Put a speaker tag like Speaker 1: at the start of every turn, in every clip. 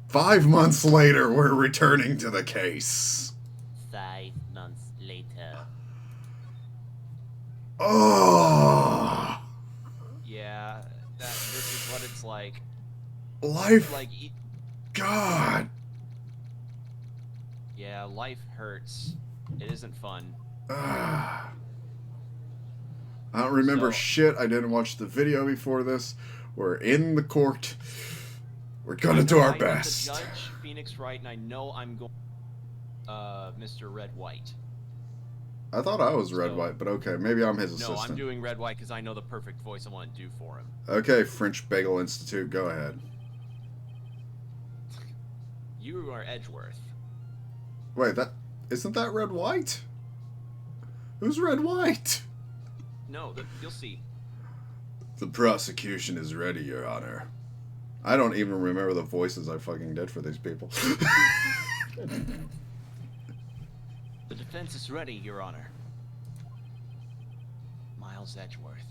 Speaker 1: 5 months later, we're returning to the case.
Speaker 2: 5 months later.
Speaker 1: Oh,
Speaker 3: Yeah, this is what it's like.
Speaker 1: life.
Speaker 3: Like,
Speaker 1: God.
Speaker 3: yeah, life hurts. It isn't fun.
Speaker 1: I don't remember
Speaker 3: So-
Speaker 1: shit. I didn't watch the video before this. We're in the court. We're gonna
Speaker 3: I
Speaker 1: do
Speaker 3: know
Speaker 1: our
Speaker 3: I am
Speaker 1: best.
Speaker 3: the judge, Phoenix Wright, and I know I'm going. Mr. Red White.
Speaker 1: I thought I was Red
Speaker 3: So-
Speaker 1: White, but okay, maybe I'm his
Speaker 3: No,
Speaker 1: assistant.
Speaker 3: I'm doing Red White because I know the perfect voice I want to do for him.
Speaker 1: Okay, French Bagel Institute, go ahead.
Speaker 3: You are Edgeworth.
Speaker 1: Wait, that isn't that Red White? Who's Red White?
Speaker 3: No, you'll see.
Speaker 1: The prosecution is ready, Your Honor. I don't even remember the voices I fucking did for these people.
Speaker 3: The defense is ready, Your Honor. Miles Edgeworth.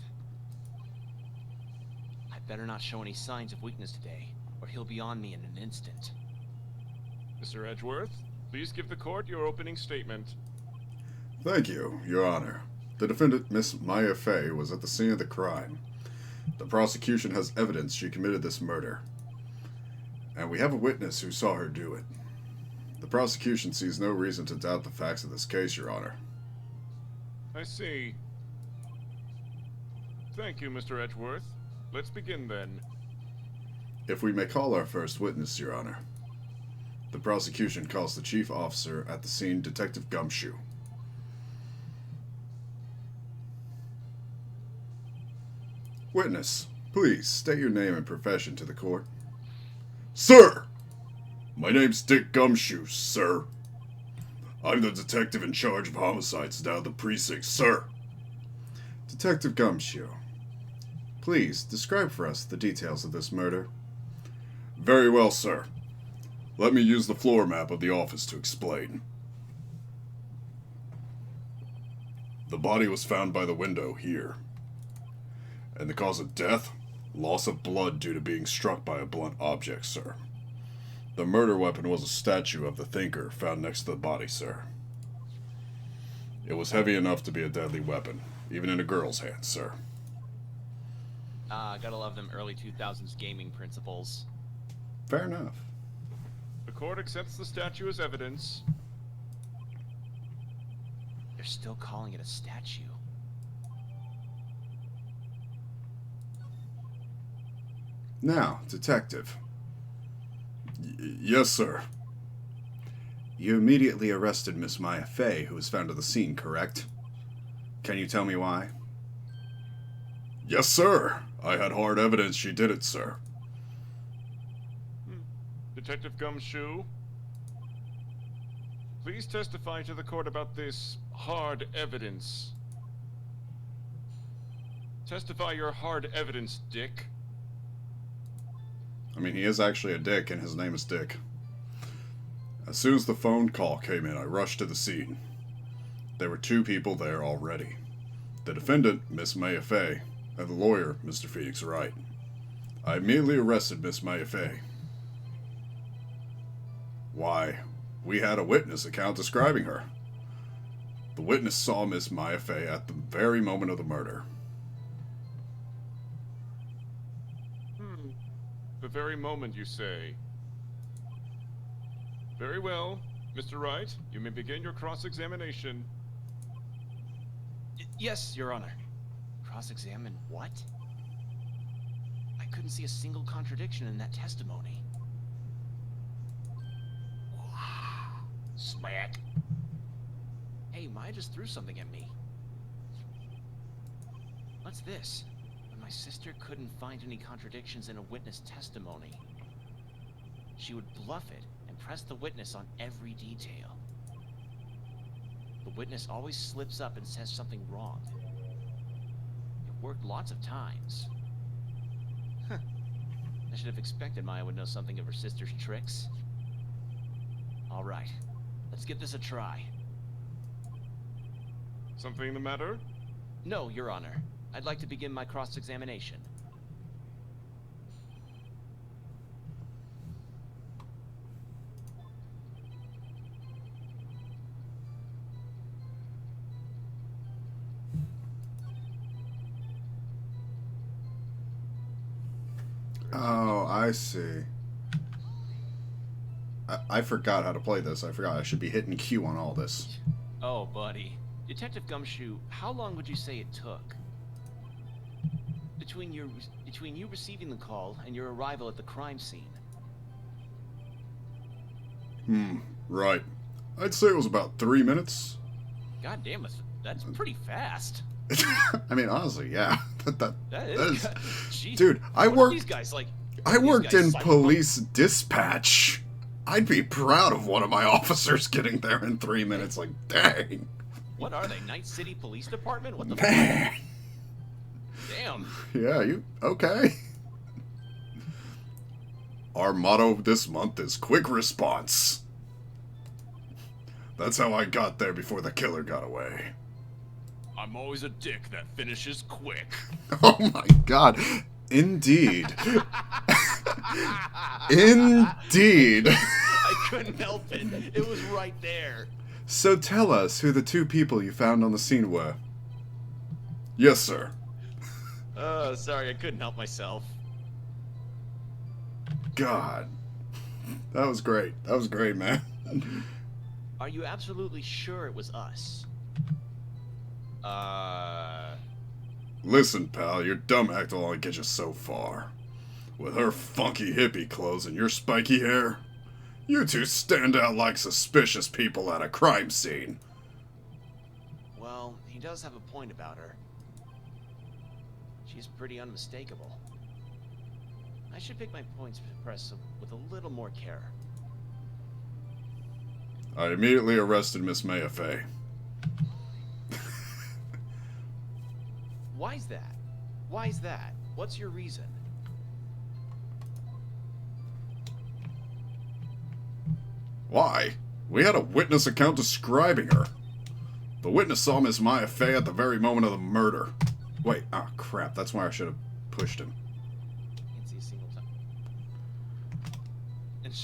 Speaker 3: I better not show any signs of weakness today, or he'll be on me in an instant.
Speaker 4: Mr. Edgeworth, please give the court your opening statement.
Speaker 1: Thank you, Your Honor. The defendant, Miss Maya Fey, was at the scene of the crime. The prosecution has evidence she committed this murder. And we have a witness who saw her do it. The prosecution sees no reason to doubt the facts of this case, Your Honor.
Speaker 4: I see. Thank you, Mr. Edgeworth. Let's begin then.
Speaker 1: If we may call our first witness, Your Honor. The prosecution calls the chief officer at the scene, Detective Gumshoe. Witness, please state your name and profession to the court. Sir! My name's Dick Gumshoe, sir. I'm the detective in charge of homicides down the precinct, sir. Detective Gumshoe, please describe for us the details of this murder. Very well, sir. Let me use the floor map of the office to explain. The body was found by the window here. And the cause of death? Loss of blood due to being struck by a blunt object, sir. The murder weapon was a statue of the thinker found next to the body, sir. It was heavy enough to be a deadly weapon, even in a girl's hands, sir.
Speaker 3: Gotta love them early 2000s gaming principles.
Speaker 1: Fair enough.
Speaker 4: The court accepts the statue as evidence.
Speaker 3: They're still calling it a statue.
Speaker 1: Now, detective. Yes, sir. You immediately arrested Miss Maya Fey, who was found at the scene, correct? Can you tell me why? Yes, sir. I had hard evidence she did it, sir.
Speaker 4: Detective Gumshoe, please testify to the court about this hard evidence. Testify your hard evidence, Dick.
Speaker 1: I mean, he is actually a dick, and his name is Dick. As soon as the phone call came in, I rushed to the scene. There were 2 people there already. The defendant, Miss Maya Fey, and the lawyer, Mr. Phoenix Wright. I immediately arrested Miss Maya Fey. Why, we had a witness account describing her. The witness saw Miss Maya Fey at the very moment of the murder.
Speaker 4: The very moment, you say. Very well. Mr. Wright, you may begin your cross-examination.
Speaker 3: Yes, Your Honor. Cross-examine what? I couldn't see a single contradiction in that testimony.
Speaker 2: Smack.
Speaker 3: Hey, Maya just threw something at me. What's this? When my sister couldn't find any contradictions in a witness testimony, she would bluff it and press the witness on every detail. The witness always slips up and says something wrong. It worked lots of times. Huh. I should have expected Maya would know something of her sister's tricks. All right, let's give this a try.
Speaker 4: Something the matter?
Speaker 3: No, Your Honor. I'd like to begin my cross-examination.
Speaker 1: Oh, I see. I forgot how to play this. I forgot I should be hitting Q on all this.
Speaker 3: Oh, buddy. Detective Gumshoe, how long would you say it took? Between you receiving the call and your arrival at the crime scene.
Speaker 1: Right. I'd say it was about 3 minutes.
Speaker 3: God damn it, that's pretty fast.
Speaker 1: I mean, honestly, yeah. that is...
Speaker 3: Jeez.
Speaker 1: Dude, I
Speaker 3: What are
Speaker 1: worked...
Speaker 3: these guys like?
Speaker 1: I
Speaker 3: These
Speaker 1: worked
Speaker 3: guys
Speaker 1: in
Speaker 3: psycho-
Speaker 1: police dispatch. I'd be proud of one of my officers getting there in 3 minutes. Like, dang.
Speaker 3: What are they? Night City Police Department? What the
Speaker 1: Man.
Speaker 3: fuck? Damn.
Speaker 1: Yeah, you... Okay. Our motto this month is quick response. That's how I got there before the killer got away.
Speaker 4: I'm always a dick that finishes quick.
Speaker 1: Oh my god. Indeed. Indeed.
Speaker 3: I couldn't help it. It was right there.
Speaker 1: So tell us who the two people you found on the scene were. Yes, sir.
Speaker 3: Oh, sorry, I couldn't help myself.
Speaker 1: God. That was great. That was great, man.
Speaker 3: Are you absolutely sure it was us?
Speaker 1: Listen, pal, your dumb act will only get you so far. With her funky hippie clothes and your spiky hair, you two stand out like suspicious people at a crime scene.
Speaker 3: Well, he does have a point about her. She's pretty unmistakable. I should pick my points to press with a little more care.
Speaker 1: I immediately arrested Miss Mayafay.
Speaker 3: Why's that? Why's that? What's your reason?
Speaker 1: Why? We had a witness account describing her. The witness saw Miss Mayafay at the very moment of the murder. Wait, ah, crap, that's why I should have pushed him.
Speaker 3: Can't see a single time. And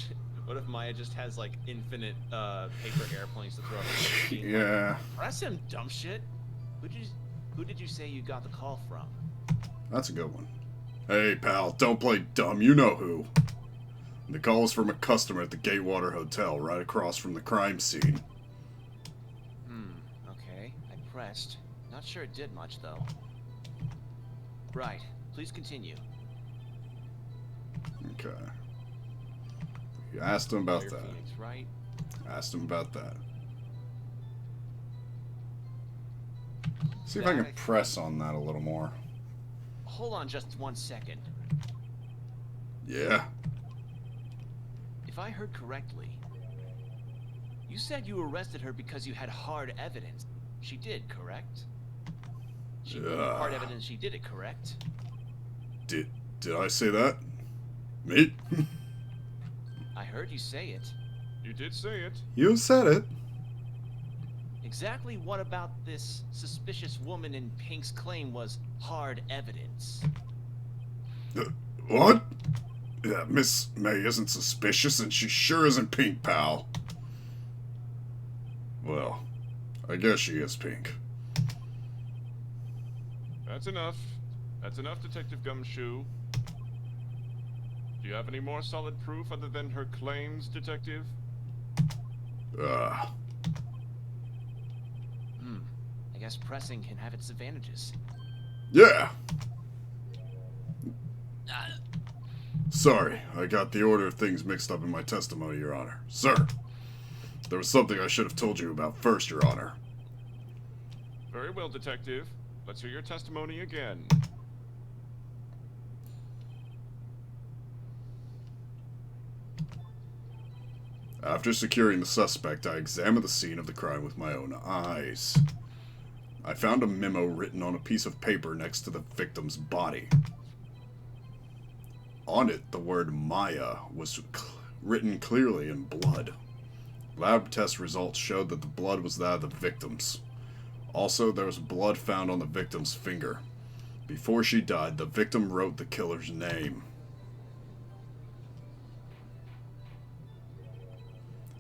Speaker 3: what if Maya just has like infinite paper airplanes to throw at the scene?
Speaker 1: Yeah,
Speaker 3: That's some dumb shit. Who did you say you got the call from?
Speaker 1: that's a good one. Hey, pal, don't play dumb, you know who. The call was from a customer at the Gatewater Hotel, right across from the crime scene.
Speaker 3: Okay. I pressed. Not sure it did much, though. Right. Please continue.
Speaker 1: Okay. You asked him about
Speaker 3: Lawyer
Speaker 1: that.
Speaker 3: Phoenix, right?
Speaker 1: Asked him about that. See if I can press on that a little more.
Speaker 3: Hold on just 1 second.
Speaker 1: Yeah.
Speaker 3: If I heard correctly, you said you arrested her because you had hard evidence. She did, correct? Hard evidence she did it, correct?
Speaker 1: Did I say that? Me?
Speaker 3: I heard you say it.
Speaker 4: You did say it.
Speaker 1: You said it.
Speaker 3: Exactly what about this suspicious woman in Pink's claim was hard evidence?
Speaker 1: What? Yeah, Miss May isn't suspicious, and she sure isn't pink, pal. Well, I guess she is pink.
Speaker 4: That's enough. That's enough, Detective Gumshoe. Do you have any more solid proof other than her claims, Detective?
Speaker 3: I guess pressing can have its advantages.
Speaker 1: Yeah. Sorry, I got the order of things mixed up in my testimony, Your Honor. Sir, there was something I should have told you about first, Your Honor.
Speaker 4: Very well, Detective. Let's hear your testimony again.
Speaker 1: After securing the suspect, I examined the scene of the crime with my own eyes. I found a memo written on a piece of paper next to the victim's body. On it, the word Maya was written clearly in blood. Lab test results showed that the blood was that of the victim's. Also, there was blood found on the victim's finger. Before she died, the victim wrote the killer's name.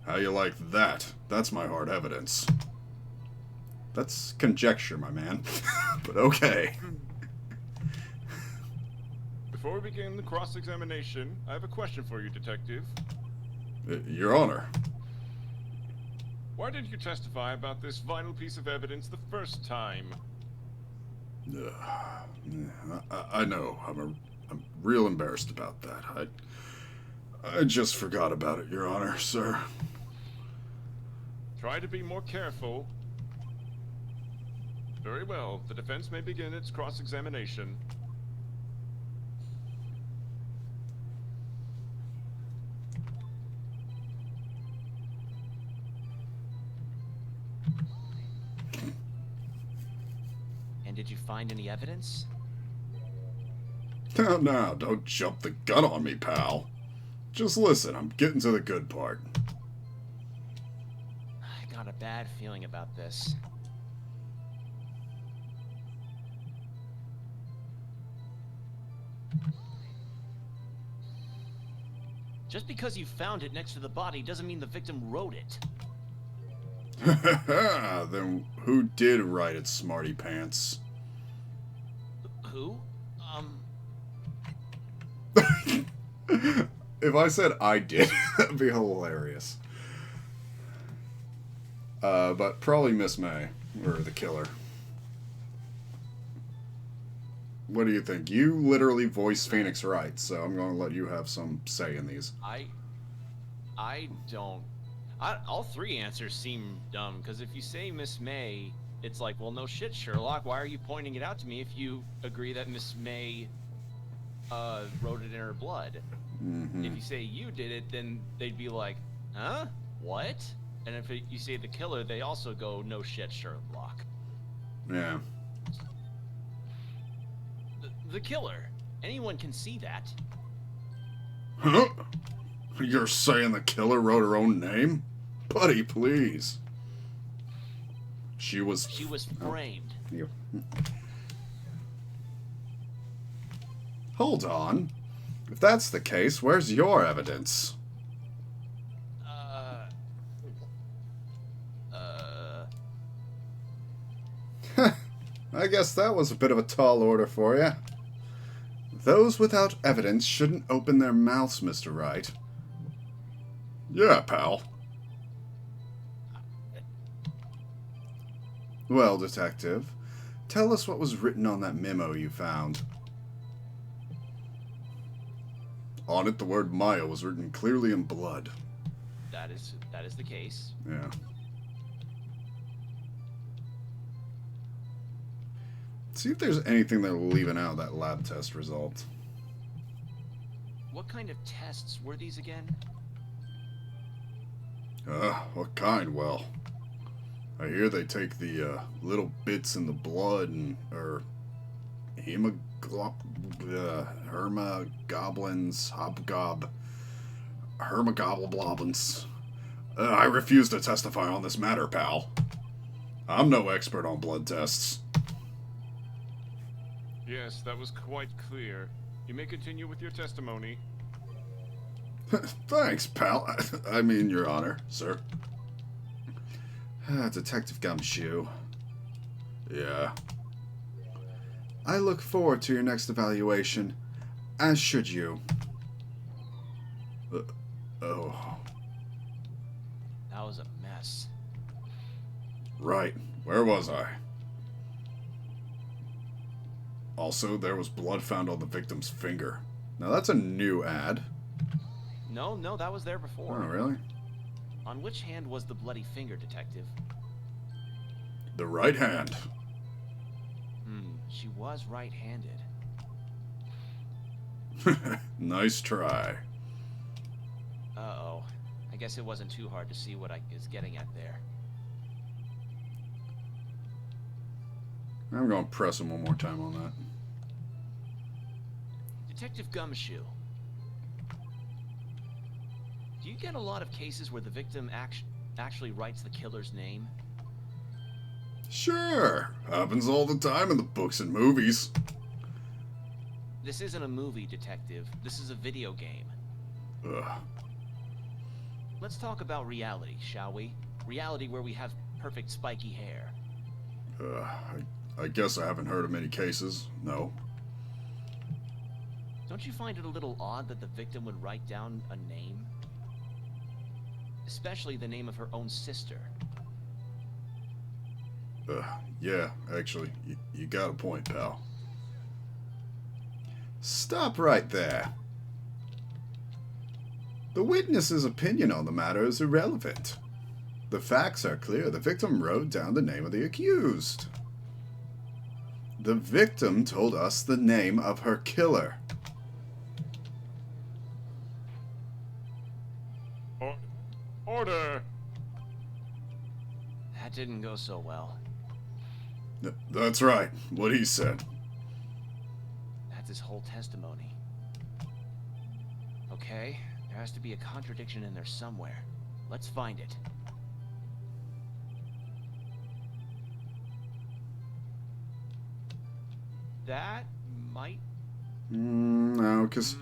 Speaker 1: How you like that? That's my hard evidence. That's conjecture, my man. But okay.
Speaker 4: Before we begin the cross-examination, I have a question for you, Detective.
Speaker 1: Your Honor.
Speaker 4: Why didn't you testify about this vital piece of evidence the first time?
Speaker 1: I know. I'm real embarrassed about that. I just forgot about it, Your Honor, sir.
Speaker 4: Try to be more careful. Very well. The defense may begin its cross-examination.
Speaker 3: And did you find any evidence?
Speaker 1: Now, don't jump the gun on me, pal. Just listen, I'm getting to the good part.
Speaker 3: I got a bad feeling about this. Just because you found it next to the body doesn't mean the victim wrote it.
Speaker 1: Then who did write it, smarty pants?
Speaker 3: Who?
Speaker 1: If I said I did, that'd be hilarious. But probably Miss May, or the killer. What do you think? You literally voiced Phoenix Wright, so I'm going to let you have some say in these.
Speaker 3: I don't... all three answers seem dumb, because if you say Miss May, it's like, well, no shit, Sherlock, why are you pointing it out to me if you agree that Miss May wrote it in her blood?
Speaker 1: Mm-hmm.
Speaker 3: If you say you did it, then they'd be like, huh? What? And if you say the killer, they also go, no shit, Sherlock.
Speaker 1: Yeah.
Speaker 3: The killer. Anyone can see that.
Speaker 1: Huh? You're saying the killer wrote her own name? Buddy, please. She was
Speaker 3: framed.
Speaker 1: You. Hold on. If that's the case, where's your evidence? I guess that was a bit of a tall order for you. Those without evidence shouldn't open their mouths, Mr. Wright. Yeah, pal. Well, Detective, tell us what was written on that memo you found. On it, the word Maya was written clearly in blood.
Speaker 3: That is the case.
Speaker 1: Yeah. See if there's anything they're leaving out of that lab test result.
Speaker 3: What kind of tests were these again?
Speaker 1: What kind? Well, I hear they take the, little bits in the blood and, hermagoblins, hermagobloblins. I refuse to testify on this matter, pal. I'm no expert on blood tests.
Speaker 4: Yes, that was quite clear. You may continue with your testimony.
Speaker 1: Thanks, pal. I mean, Your Honor, sir. Detective Gumshoe. Yeah. I look forward to your next evaluation, as should you. Oh.
Speaker 3: That was a mess.
Speaker 1: Right. Where was I? Also, there was blood found on the victim's finger. Now, that's a new ad.
Speaker 3: No, that was there before.
Speaker 1: Oh, really?
Speaker 3: On which hand was the bloody finger, Detective?
Speaker 1: The right hand.
Speaker 3: She was right-handed.
Speaker 1: Nice try.
Speaker 3: Uh-oh. I guess it wasn't too hard to see what I was getting at there.
Speaker 1: I'm going to press him one more time on that.
Speaker 3: Detective Gumshoe. Do you get a lot of cases where the victim actually writes the killer's name?
Speaker 1: Sure. Happens all the time in the books and movies.
Speaker 3: This isn't a movie, Detective. This is a video game.
Speaker 1: Ugh.
Speaker 3: Let's talk about reality, shall we? Reality where we have perfect spiky hair.
Speaker 1: I guess I haven't heard of many cases. No.
Speaker 3: Don't you find it a little odd that the victim would write down a name? Especially the name of her own sister.
Speaker 1: Yeah, actually, you got a point, pal. Stop right there. The witness's opinion on the matter is irrelevant. The facts are clear. The victim wrote down the name of the accused. The victim told us the name of her killer.
Speaker 4: Order!
Speaker 3: That didn't go so well.
Speaker 1: That's right, what he said.
Speaker 3: That's his whole testimony. Okay, there has to be a contradiction in there somewhere. Let's find it. That might...
Speaker 1: No, because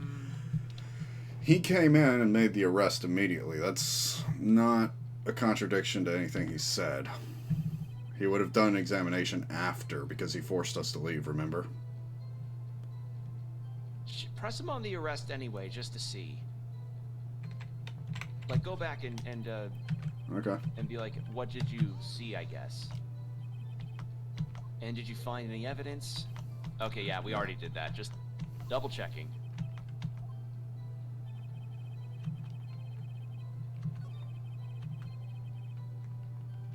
Speaker 1: he came in and made the arrest immediately. That's not a contradiction to anything he said. He would have done an examination after because he forced us to leave, remember?
Speaker 3: Press him on the arrest anyway, just to see. Like, go back and
Speaker 1: Okay.
Speaker 3: be like, what did you see, I guess? And did you find any evidence? Okay, yeah, we already did that. Just double checking.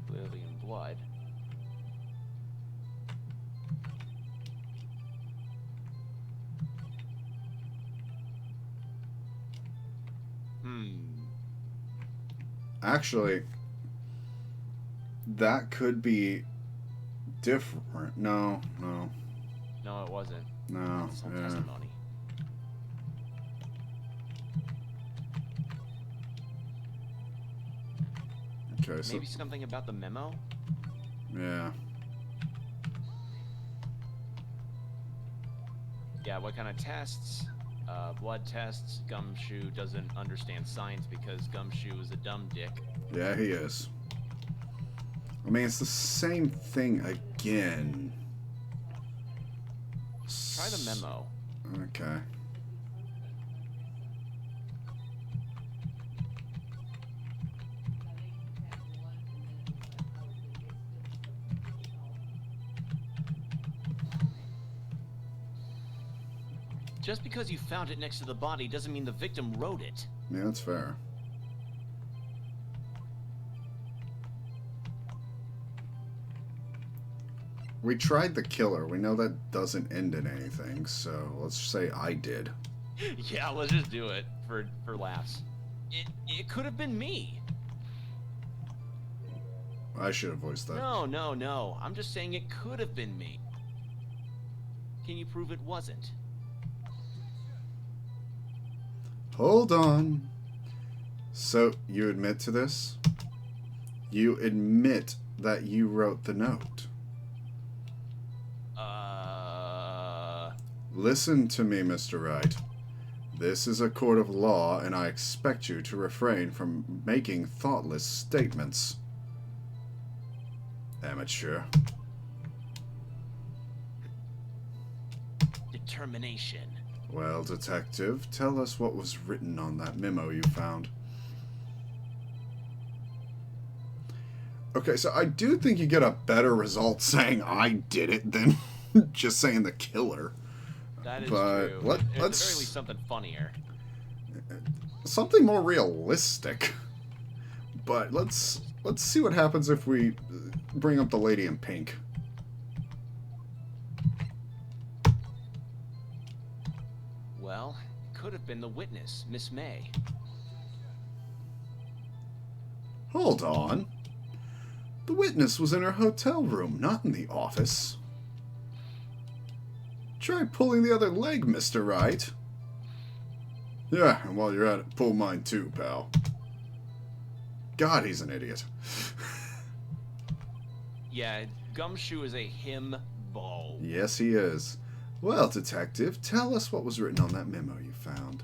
Speaker 3: Clearly in blood.
Speaker 1: Actually, that could be different. No,
Speaker 3: No, it wasn't.
Speaker 1: no.
Speaker 3: It's some
Speaker 1: Yeah.
Speaker 3: testimony.
Speaker 1: Okay, so
Speaker 3: Maybe something about the memo?
Speaker 1: yeah.
Speaker 3: Yeah, what kind of tests? Blood tests. Gumshoe doesn't understand science because Gumshoe is a dumb dick.
Speaker 1: Yeah, he is. I mean, it's the same thing again.
Speaker 3: Try the memo.
Speaker 1: Okay.
Speaker 3: Just because you found it next to the body doesn't mean the victim wrote it.
Speaker 1: Yeah, that's fair. We tried the killer. We know that doesn't end in anything, so let's say I did.
Speaker 3: Yeah, let's just do it for laughs. It could have been me.
Speaker 1: I should have voiced that.
Speaker 3: No. I'm just saying it could have been me. Can you prove it wasn't?
Speaker 1: Hold on. So, you admit to this? You admit that you wrote the note. Listen to me, Mr. Wright. This is a court of law, and I expect you to refrain from making thoughtless statements. Amateur.
Speaker 3: Determination.
Speaker 1: Well, detective, tell us what was written on that memo you found. Okay, so I do think you get a better result saying I did it than just saying the killer.
Speaker 3: That is
Speaker 1: But
Speaker 3: true.
Speaker 1: let's
Speaker 3: At the very least, something funnier.
Speaker 1: something more realistic. But let's see what happens if we bring up the lady in pink.
Speaker 3: Well, it could have been the witness, Miss May.
Speaker 1: Hold on. The witness was in her hotel room, not in the office. Try pulling the other leg, Mr. Wright. Yeah, and while you're at it, pull mine too, pal. God, he's an idiot.
Speaker 3: Yeah, Gumshoe is a himbo.
Speaker 1: Yes, he is. Well, detective, tell us what was written on that memo you found.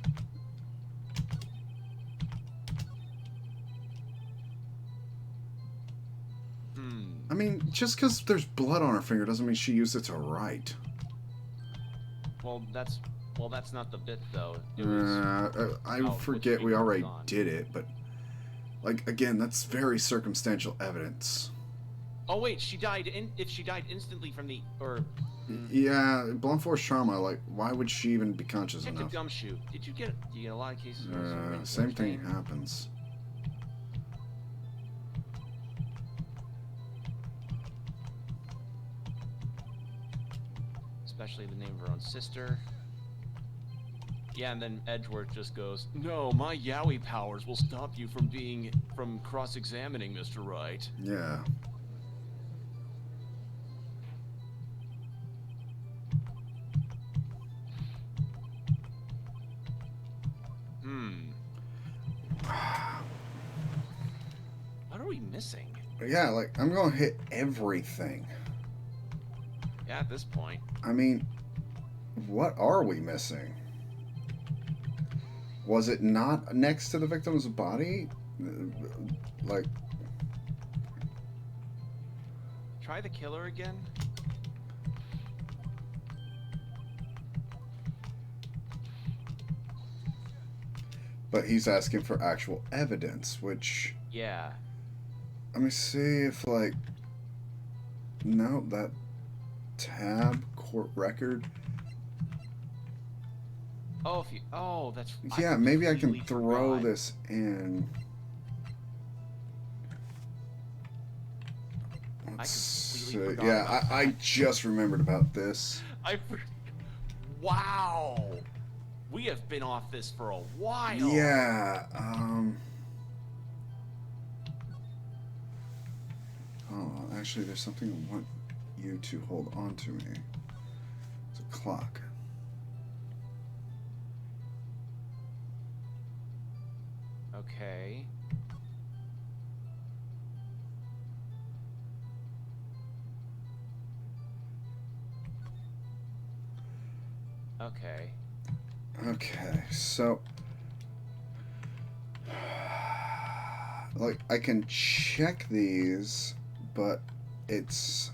Speaker 1: I mean, just because there's blood on her finger doesn't mean she used it to write.
Speaker 3: Well, that's Well, that's not the bit, though. It was...
Speaker 1: I
Speaker 3: Oh,
Speaker 1: forget
Speaker 3: which
Speaker 1: we
Speaker 3: finger
Speaker 1: already
Speaker 3: was on.
Speaker 1: did it, but like again, that's very circumstantial evidence.
Speaker 3: Oh, wait, she died if she died instantly from the... Or...
Speaker 1: Yeah, blunt force trauma. Like, why would she even be conscious
Speaker 3: Detective
Speaker 1: enough?
Speaker 3: Gumshoe, do you get a lot of cases where someone
Speaker 1: Same
Speaker 3: gets
Speaker 1: thing
Speaker 3: pain?
Speaker 1: happens.
Speaker 3: Especially the name of her own sister. Yeah, and then Edgeworth just goes, "No, my Yowie powers will stop you from cross-examining Mr. Wright."
Speaker 1: Yeah.
Speaker 3: What are we missing?
Speaker 1: Yeah, like I'm gonna hit everything.
Speaker 3: Yeah, at this point.
Speaker 1: I mean, what are we missing? Was it not next to the victim's body? Like,
Speaker 3: Try the killer again?
Speaker 1: but he's asking for actual evidence, which
Speaker 3: Yeah.
Speaker 1: let me see if like no, that tab court record.
Speaker 3: Oh, if you... Oh, that's...
Speaker 1: Yeah, maybe I can
Speaker 3: completely
Speaker 1: throw
Speaker 3: forgot.
Speaker 1: this in. Let's
Speaker 3: completely
Speaker 1: see.
Speaker 3: forgot
Speaker 1: Yeah,
Speaker 3: about
Speaker 1: I
Speaker 3: that.
Speaker 1: just remembered about this.
Speaker 3: Wow! We have been off this for a while!
Speaker 1: Yeah, oh, actually, there's something I want you to hold on to me. It's a clock.
Speaker 3: Okay. Okay.
Speaker 1: Okay, so like I can check these, but it's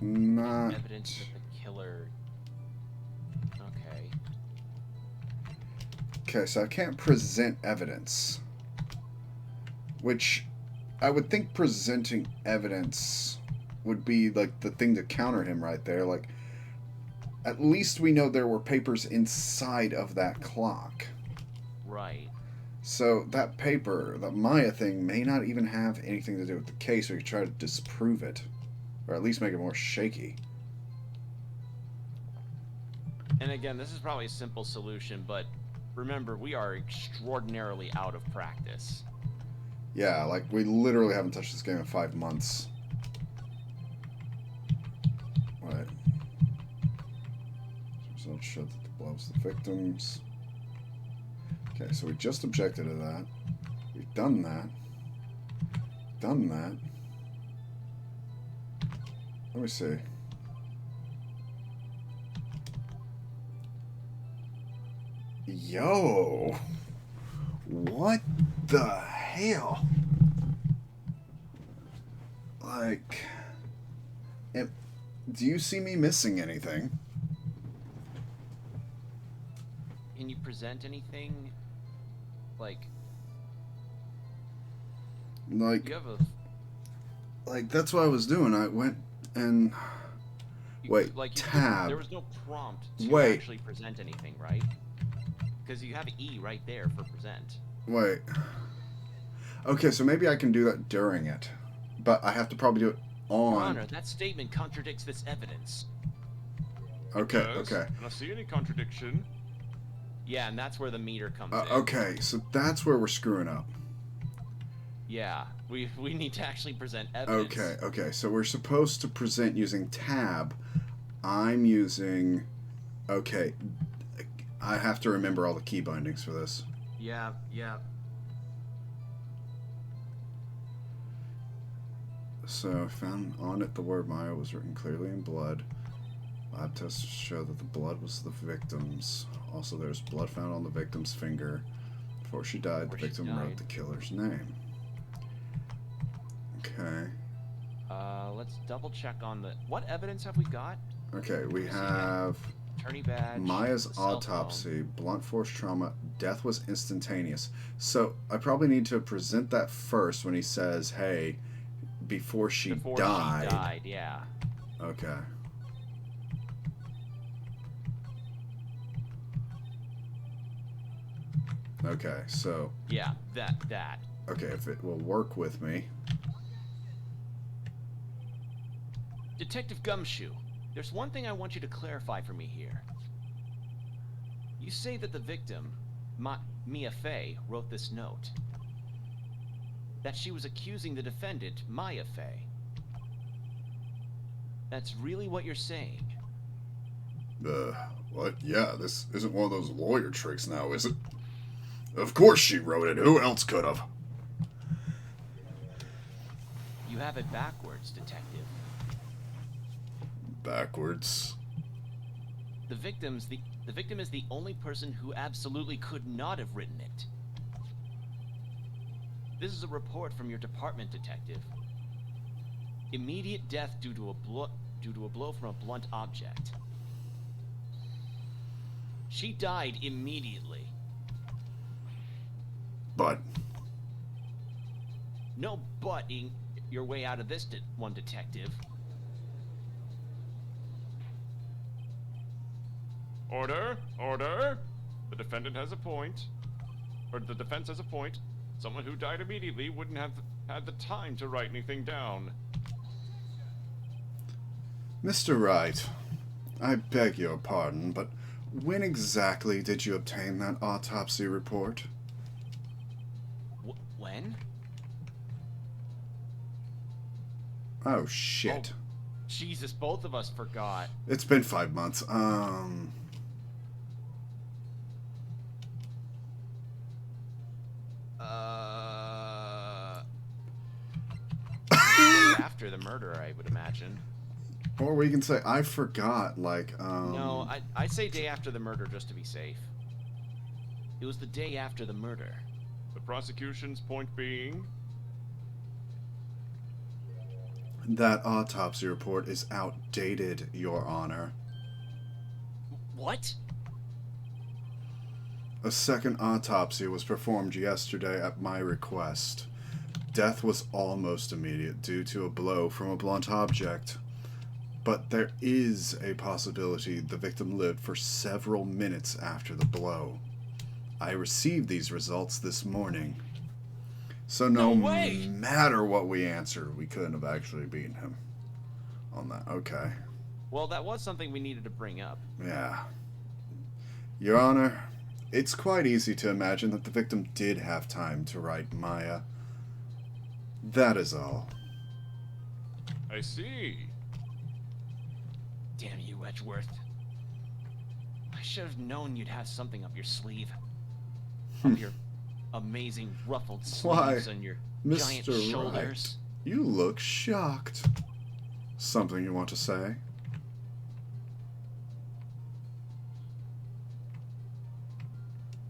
Speaker 1: not
Speaker 3: Evidence that the killer... Okay.
Speaker 1: okay, so I can't present evidence, which I would think presenting evidence would be like the thing to counter him right there. Like, at least we know there were papers inside of that clock.
Speaker 3: Right.
Speaker 1: So that paper, the Maya thing, may not even have anything to do with the case. We could try to disprove it, or at least make it more shaky.
Speaker 3: And again, this is probably a simple solution, but remember, we are extraordinarily out of practice.
Speaker 1: Yeah, like we literally haven't touched this game in 5 months. Right. Results showed that the blood was the victims. Okay, so we just objected to that. We've done that. Done that. Let me see. Yo! What the hell? Like, do you see me missing anything?
Speaker 3: Can you present anything? Like,
Speaker 1: Like,
Speaker 3: you have a...
Speaker 1: like that's what I was doing. I went and wait,
Speaker 3: like
Speaker 1: tab.
Speaker 3: there was no prompt to
Speaker 1: Wait.
Speaker 3: actually present anything, right? Because you have E right there for present.
Speaker 1: Wait. Okay, so maybe I can do that during it, but I have to probably do it
Speaker 3: Your
Speaker 1: on.
Speaker 3: Honor, that statement contradicts this evidence.
Speaker 1: Okay,
Speaker 4: Does,
Speaker 1: okay.
Speaker 4: And I see any contradiction.
Speaker 3: Yeah, and that's where the meter comes in.
Speaker 1: Okay, so that's where we're screwing up.
Speaker 3: Yeah, we need to actually present evidence.
Speaker 1: Okay, so we're supposed to present using tab. I'm using... Okay, I have to remember all the key bindings for this.
Speaker 3: Yeah.
Speaker 1: So, found on it the word Maya was written clearly in blood. Lab tests show that the blood was the victim's. Also, there's blood found on the victim's finger. Before she died, the victim wrote the killer's name. Okay.
Speaker 3: Let's double check on the... What evidence have we got?
Speaker 1: Okay, we
Speaker 3: See
Speaker 1: have
Speaker 3: Attorney badge.
Speaker 5: Maya's
Speaker 3: the cell
Speaker 5: autopsy, blunt force trauma, death was instantaneous. So I probably need to present that first when he says, hey, before she
Speaker 3: phone. Before
Speaker 5: died.
Speaker 3: she died, yeah.
Speaker 5: Okay. Okay, so.
Speaker 3: Yeah, that.
Speaker 5: Okay, if it will work with me.
Speaker 3: Detective Gumshoe, there's one thing I want you to clarify for me here. You say that the victim, Mia Fey, wrote this note. That she was accusing the defendant, Maya Fey. That's really what you're saying?
Speaker 1: What? Yeah, this isn't one of those lawyer tricks now, is it? Of course she wrote it. Who else could have?
Speaker 3: You have it backwards, Detective.
Speaker 1: Backwards.
Speaker 3: The victim is the only person who absolutely could not have written it. This is a report from your department, Detective. Immediate death due to a blow from a blunt object. She died immediately.
Speaker 1: But
Speaker 3: No butting your way out of this, one detective.
Speaker 4: Order! Order! The defendant has a point. Or the defense has a point. Someone who died immediately wouldn't have had the time to write anything down.
Speaker 5: Mr. Wright, I beg your pardon, but when exactly did you obtain that autopsy report?
Speaker 3: When?
Speaker 5: Oh, shit.
Speaker 3: Oh, Jesus, both of us forgot.
Speaker 5: It's been 5 months.
Speaker 3: After the murder, I would imagine.
Speaker 5: Or we can say, I forgot, like,
Speaker 3: No, I'd say day after the murder just to be safe. It was the day after the murder.
Speaker 4: The prosecution's point being...
Speaker 5: That autopsy report is outdated, Your Honor.
Speaker 3: What?
Speaker 5: A second autopsy was performed yesterday at my request. Death was almost immediate due to a blow from a blunt object. But there is a possibility the victim lived for several minutes after the blow. I received these results this morning. So no matter what we answered, we couldn't have actually beaten him on that. Okay.
Speaker 3: Well, that was something we needed to bring up.
Speaker 5: Yeah. Your Honor, it's quite easy to imagine that the victim did have time to write Maya. That is all.
Speaker 4: I see.
Speaker 3: Damn you, Edgeworth. I should have known you'd have something up your sleeve. Up your amazing ruffled
Speaker 5: Why,
Speaker 3: sleeves and your giant
Speaker 5: Mr.
Speaker 3: shoulders.
Speaker 5: Wright, you look shocked. Something you want to say?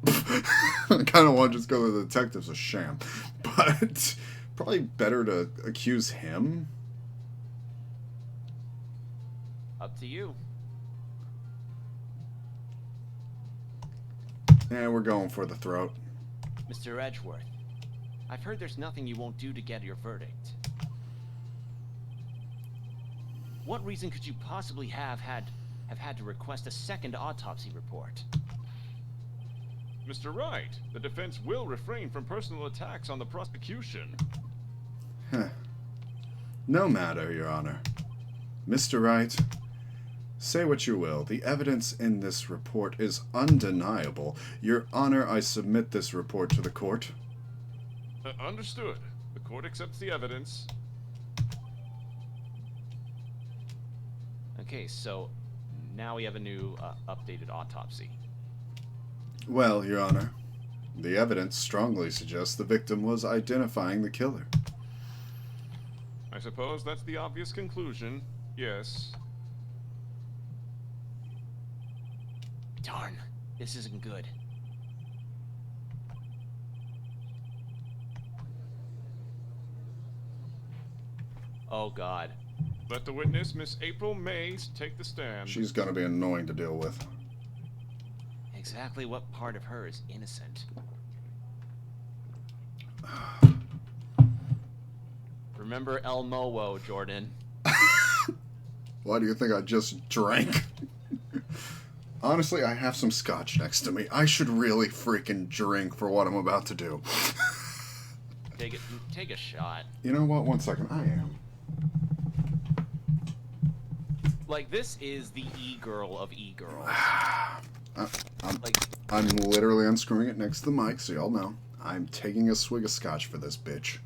Speaker 5: I kind of want to just go to the detective's a sham, but probably better to accuse him.
Speaker 3: Up to you.
Speaker 5: Yeah, we're going for the throat.
Speaker 3: Mr. Edgeworth, I've heard there's nothing you won't do to get your verdict. What reason could you possibly have had to request a second autopsy report?
Speaker 4: Mr. Wright, the defense will refrain from personal attacks on the prosecution.
Speaker 5: No matter, Your Honor. Mr. Wright, say what you will. The evidence in this report is undeniable. Your Honor, I submit this report to the court.
Speaker 4: Understood. The court accepts the evidence.
Speaker 3: Okay, so now we have a new updated autopsy.
Speaker 5: Well, Your Honor, the evidence strongly suggests the victim was identifying the killer.
Speaker 4: I suppose that's the obvious conclusion. Yes.
Speaker 3: Darn, this isn't good. Oh God.
Speaker 4: Let the witness, Miss April Mays, take the stand.
Speaker 5: She's gonna be annoying to deal with.
Speaker 3: Exactly what part of her is innocent? Remember El Mowo, Jordan.
Speaker 5: Why do you think I just drank? Honestly, I have some scotch next to me. I should really freaking drink for what I'm about to do.
Speaker 3: Take a shot.
Speaker 5: You know what? 1 second. I am.
Speaker 3: Like, this is the e-girl of e-girls.
Speaker 5: I'm literally unscrewing it next to the mic, so y'all know. I'm taking a swig of scotch for this bitch.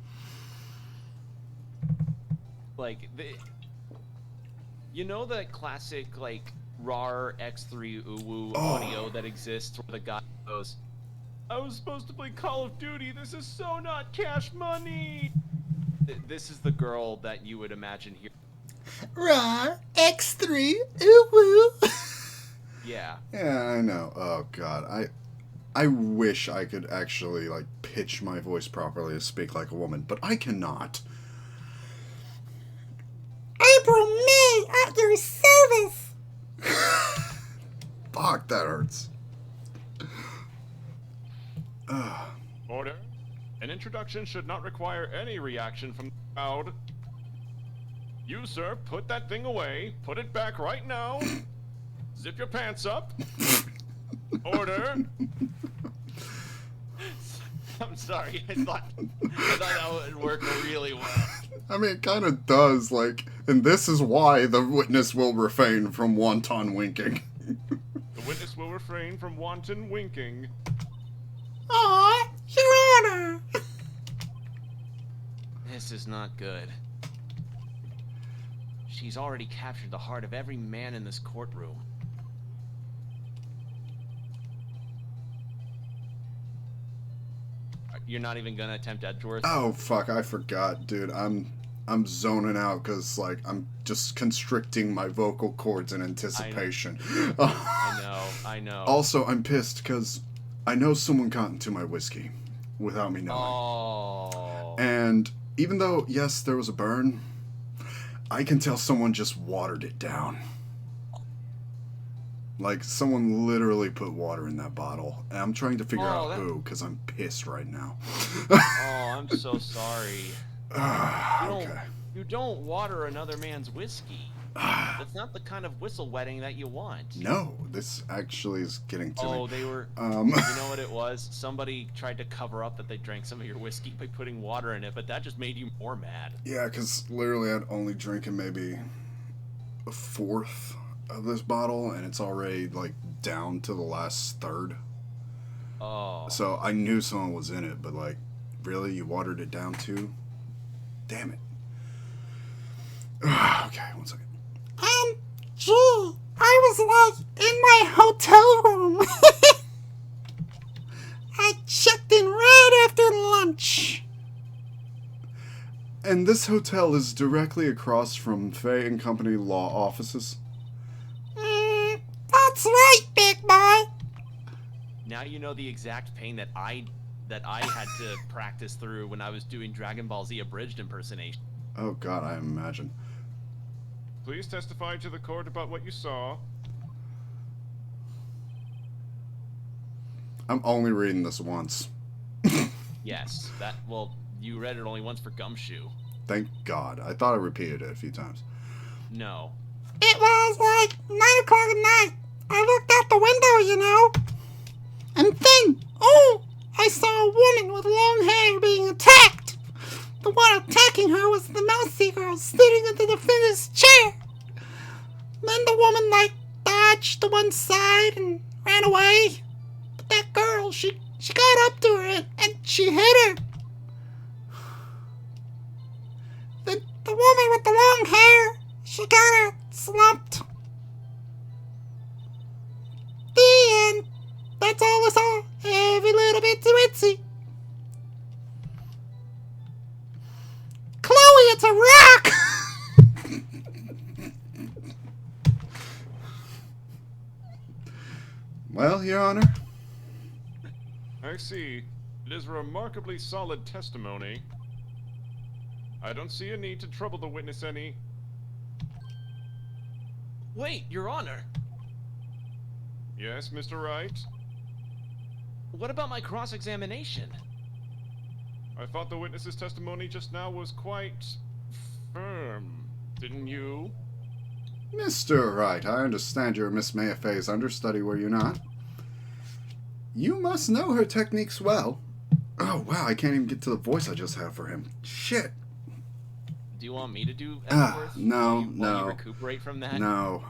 Speaker 3: Like, you know the classic, like, RAR X3 uwu audio that exists where the guy goes, I was supposed to play Call of Duty, this is so not Cash Money! This is the girl that you would imagine here.
Speaker 5: RAR X3 uwu.
Speaker 3: Yeah.
Speaker 5: Yeah, I know. Oh god, I wish I could actually like pitch my voice properly to speak like a woman, but I cannot.
Speaker 6: April May at your service.
Speaker 5: Fuck, that hurts.
Speaker 4: Order. An introduction should not require any reaction from the crowd. You, sir, put that thing away. Put it back right now. Zip your pants up. Order.
Speaker 3: I'm sorry, I thought that would work really well.
Speaker 5: I mean, it kind of does, like, and this is why the witness will refrain from wanton winking.
Speaker 4: The witness will refrain from wanton winking.
Speaker 6: Aw, Your Honor.
Speaker 3: This is not good. She's already captured the heart of every man in this courtroom. You're not even gonna attempt Edgeworth?
Speaker 5: Oh fuck, I forgot, dude. I'm zoning out because like I'm just constricting my vocal cords in anticipation.
Speaker 3: I know.
Speaker 5: Also, I'm pissed because I know someone got into my whiskey without me knowing.
Speaker 3: Oh.
Speaker 5: And even though, yes, there was a burn, I can tell someone just watered it down. Like, someone literally put water in that bottle. And I'm trying to figure out who, because I'm pissed right now.
Speaker 3: Oh, I'm so sorry.
Speaker 5: Okay.
Speaker 3: You don't water another man's whiskey. That's not the kind of whistle wetting that you want.
Speaker 5: No, this actually is getting to me.
Speaker 3: Oh, they were... You know what it was? Somebody tried to cover up that they drank some of your whiskey by putting water in it, but that just made you more mad.
Speaker 5: Yeah, because literally I'd only drinking maybe a fourth of this bottle, and it's already, like, down to the last third.
Speaker 3: Oh.
Speaker 5: So I knew someone was in it, but, like, really? You watered it down too? Damn it. Okay, 1 second.
Speaker 6: Gee, I was like in my hotel room. I checked in right after lunch.
Speaker 5: And this hotel is directly across from Fay and Company law offices.
Speaker 6: That's right, big boy.
Speaker 3: Now you know the exact pain that I had to practice through when I was doing Dragon Ball Z abridged impersonation.
Speaker 5: Oh god, I imagine.
Speaker 4: Please testify to the court about what you saw.
Speaker 5: I'm only reading this once.
Speaker 3: Yes, you read it only once for Gumshoe.
Speaker 5: Thank God. I thought I repeated it a few times.
Speaker 3: No.
Speaker 6: It was like 9 o'clock at night. I looked out the window, you know. And then, I saw a woman with long hair being attacked. The one attacking her was the mousy girl sitting in the defendant's chair. Then the woman, dodged to one side and ran away. But that girl, she got up to her and she hit her. The woman with the long hair, she got her slumped. The end. That's all I saw. Every little bit too itsy. Chloe, it's a rock!
Speaker 5: Well, Your Honor.
Speaker 4: I see. It is a remarkably solid testimony. I don't see a need to trouble the witness any.
Speaker 3: Wait, Your Honor.
Speaker 4: Yes, Mr. Wright?
Speaker 3: What about my cross-examination?
Speaker 4: I thought the witness's testimony just now was quite firm, didn't you?
Speaker 5: Mr. Wright, I understand you're Miss Mayfay's understudy, were you not? You must know her techniques well. Oh, wow, I can't even get to the voice I just had for him. Shit.
Speaker 3: Do you want me to do Epworth?
Speaker 5: No,
Speaker 3: while
Speaker 5: no.
Speaker 3: you recuperate from that?
Speaker 5: No.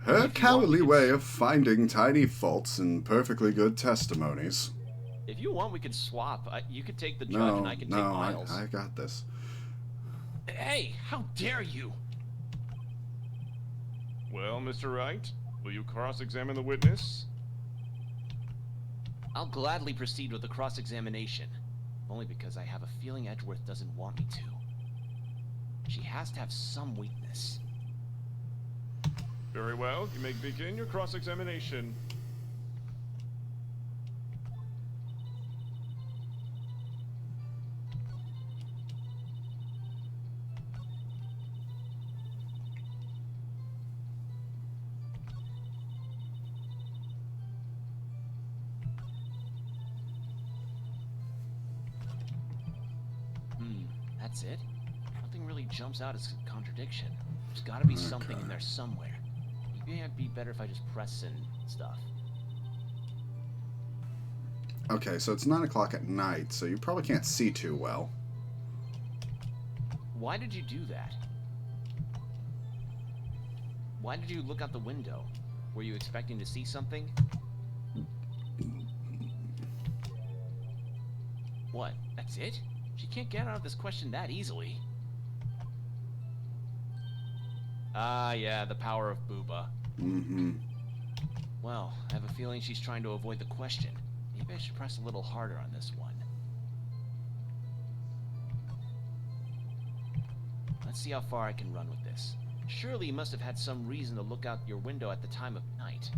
Speaker 5: Her cowardly way of finding tiny faults in perfectly good testimonies.
Speaker 3: If you want, we could swap. You could take the judge
Speaker 5: No,
Speaker 3: and I can take
Speaker 5: no,
Speaker 3: Miles.
Speaker 5: I got this.
Speaker 3: Hey, how dare you?
Speaker 4: Well, Mr. Wright, will you cross-examine the witness?
Speaker 3: I'll gladly proceed with the cross-examination. Only because I have a feeling Edgeworth doesn't want me to. She has to have some weakness.
Speaker 4: Very well, you may begin your cross-examination.
Speaker 3: That's it? Nothing really jumps out as a contradiction. There's gotta be something in there somewhere. Maybe it'd be better if I just press and stuff.
Speaker 5: Okay, so it's 9 o'clock at night, so you probably can't see too well.
Speaker 3: Why did you do that? Why did you look out the window? Were you expecting to see something? What? That's it? She can't get out of this question that easily. Ah, yeah, the power of Booba.
Speaker 5: Mm-hmm.
Speaker 3: Well, I have a feeling she's trying to avoid the question. Maybe I should press a little harder on this one. Let's see how far I can run with this. Surely you must have had some reason to look out your window at the time of night.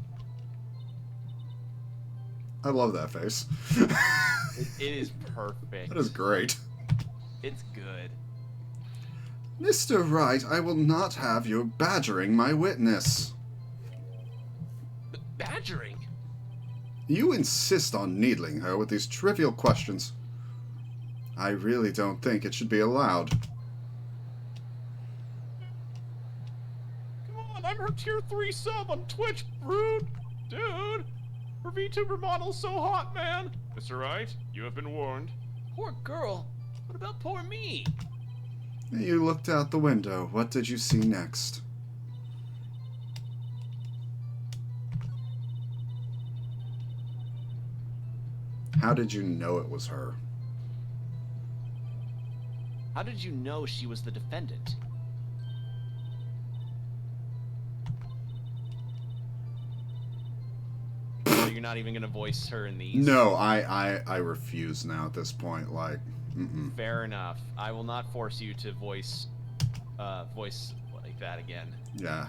Speaker 5: I love that face.
Speaker 3: It is perfect.
Speaker 5: That is great.
Speaker 3: It's good.
Speaker 5: Mr. Wright, I will not have you badgering my witness.
Speaker 3: Badgering?
Speaker 5: You insist on needling her with these trivial questions. I really don't think it should be allowed.
Speaker 4: Come on, I'm her tier 3 sub on Twitch, Brood! Dude! Her VTuber model's so hot, man! Mr. Wright, you have been warned.
Speaker 3: Poor girl. What about poor me?
Speaker 5: You looked out the window. What did you see next? How did you know it was her?
Speaker 3: How did you know she was the defendant? So you're not even gonna voice her in these?
Speaker 5: No, I refuse now at this point. Like,
Speaker 3: Fair enough. I will not force you to voice like that again.
Speaker 5: yeah.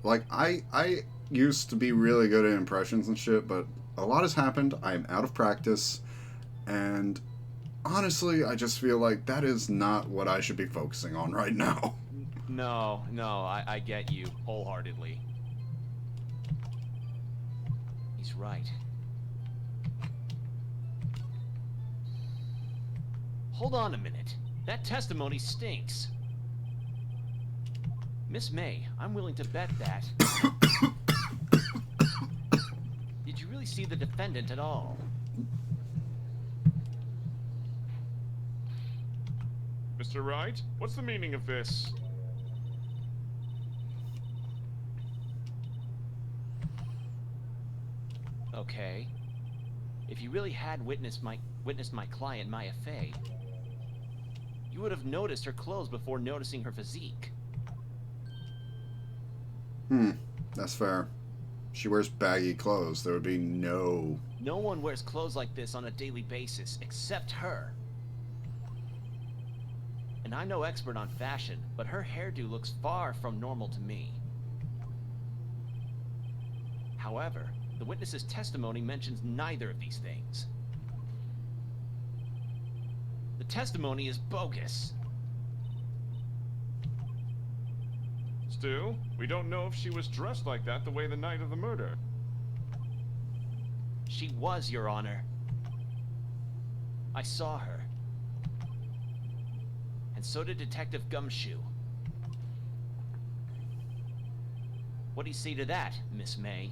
Speaker 5: Like, I used to be really good at impressions and shit, but a lot has happened. I am out of practice, and honestly, I just feel like that is not what I should be focusing on right now.
Speaker 3: No, I get you wholeheartedly. He's right. Hold on a minute. That testimony stinks. Miss May, I'm willing to bet that... Did you really see the defendant at all?
Speaker 4: Mr. Wright, what's the meaning of this?
Speaker 3: Okay. If you really had witnessed my client, Maya Fey, you would have noticed her clothes before noticing her physique.
Speaker 5: That's fair. She wears baggy clothes. There would be no...
Speaker 3: No one wears clothes like this on a daily basis, except her. And I'm no expert on fashion, but her hairdo looks far from normal to me. However, the witness's testimony mentions neither of these things. The testimony is bogus.
Speaker 4: do. We don't know if she was dressed like that the way the night of the murder.
Speaker 3: She was, Your Honor. I saw her. And so did Detective Gumshoe. What do you say to that, Miss May?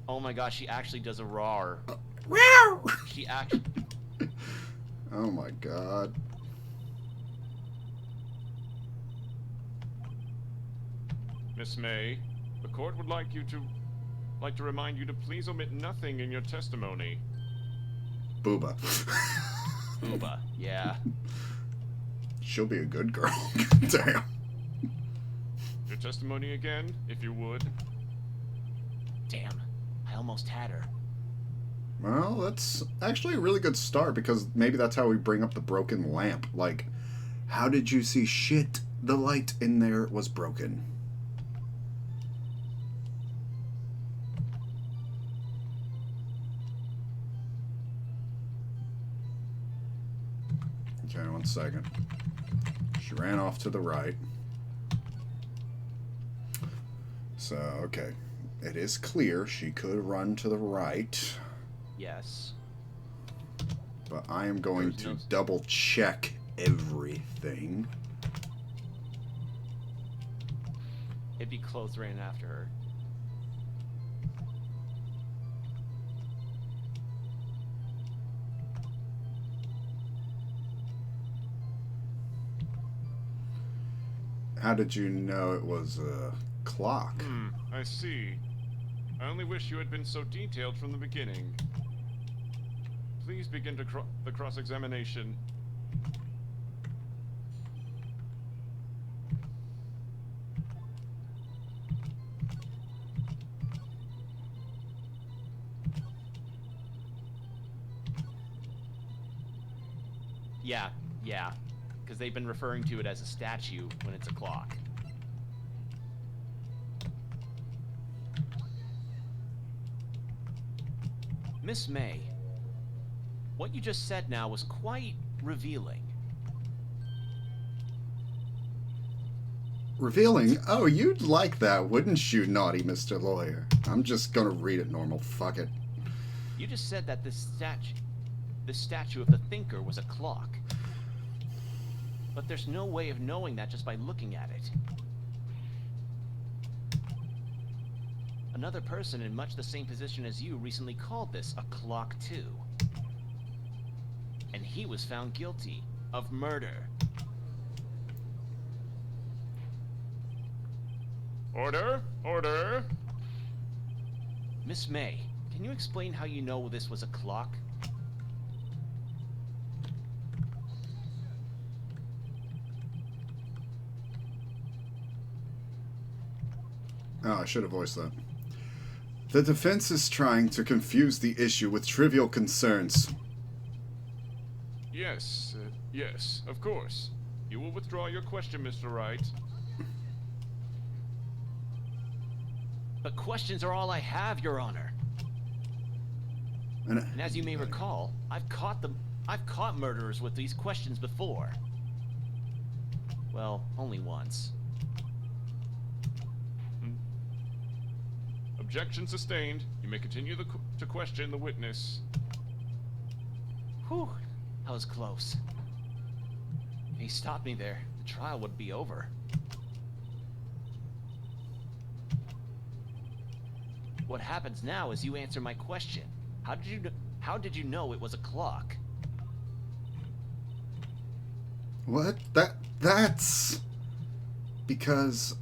Speaker 3: Oh my gosh, she actually does a roar.
Speaker 6: Wow!
Speaker 3: She actually...
Speaker 5: Oh my god.
Speaker 4: Miss May, the court would like to remind you to please omit nothing in your testimony.
Speaker 5: Booba.
Speaker 3: Booba, yeah.
Speaker 5: She'll be a good girl. Damn.
Speaker 4: Your testimony again, if you would.
Speaker 3: Damn, I almost had her.
Speaker 5: Well, that's actually a really good start, because maybe that's how we bring up the broken lamp. Like, how did you see shit? The light in there was broken. Okay, 1 second. She ran off to the right. So, okay. It is clear she could run to the right.
Speaker 3: Yes.
Speaker 5: But I am going
Speaker 3: There's
Speaker 5: to
Speaker 3: no-
Speaker 5: double check everything.
Speaker 3: It'd be close ran after her.
Speaker 5: How did you know it was a clock?
Speaker 4: I see. I only wish you had been so detailed from the beginning. Please begin to the cross-examination.
Speaker 3: Yeah. Because they've been referring to it as a statue when it's a clock. Miss May, what you just said now was quite revealing.
Speaker 5: Revealing? Oh, you'd like that, wouldn't you, naughty Mr. Lawyer? I'm just gonna read it normal. Fuck it.
Speaker 3: You just said that this statue of the thinker was a clock. But there's no way of knowing that just by looking at it. Another person in much the same position as you recently called this a clock too. And he was found guilty of murder.
Speaker 4: Order! Order!
Speaker 3: Miss May, can you explain how you know this was a clock?
Speaker 5: Oh, I should have voiced that. The defense is trying to confuse the issue with trivial concerns.
Speaker 4: Yes, yes, of course. You will withdraw your question, Mr. Wright.
Speaker 3: But questions are all I have, Your Honor. And as you may recall, I've caught murderers with these questions before. Well, only once.
Speaker 4: Objection sustained. You may continue to question the witness.
Speaker 3: Whew, that was close. If he stopped me there, the trial would be over. What happens now is you answer my question. How did you know it was a clock?
Speaker 5: What? That's... because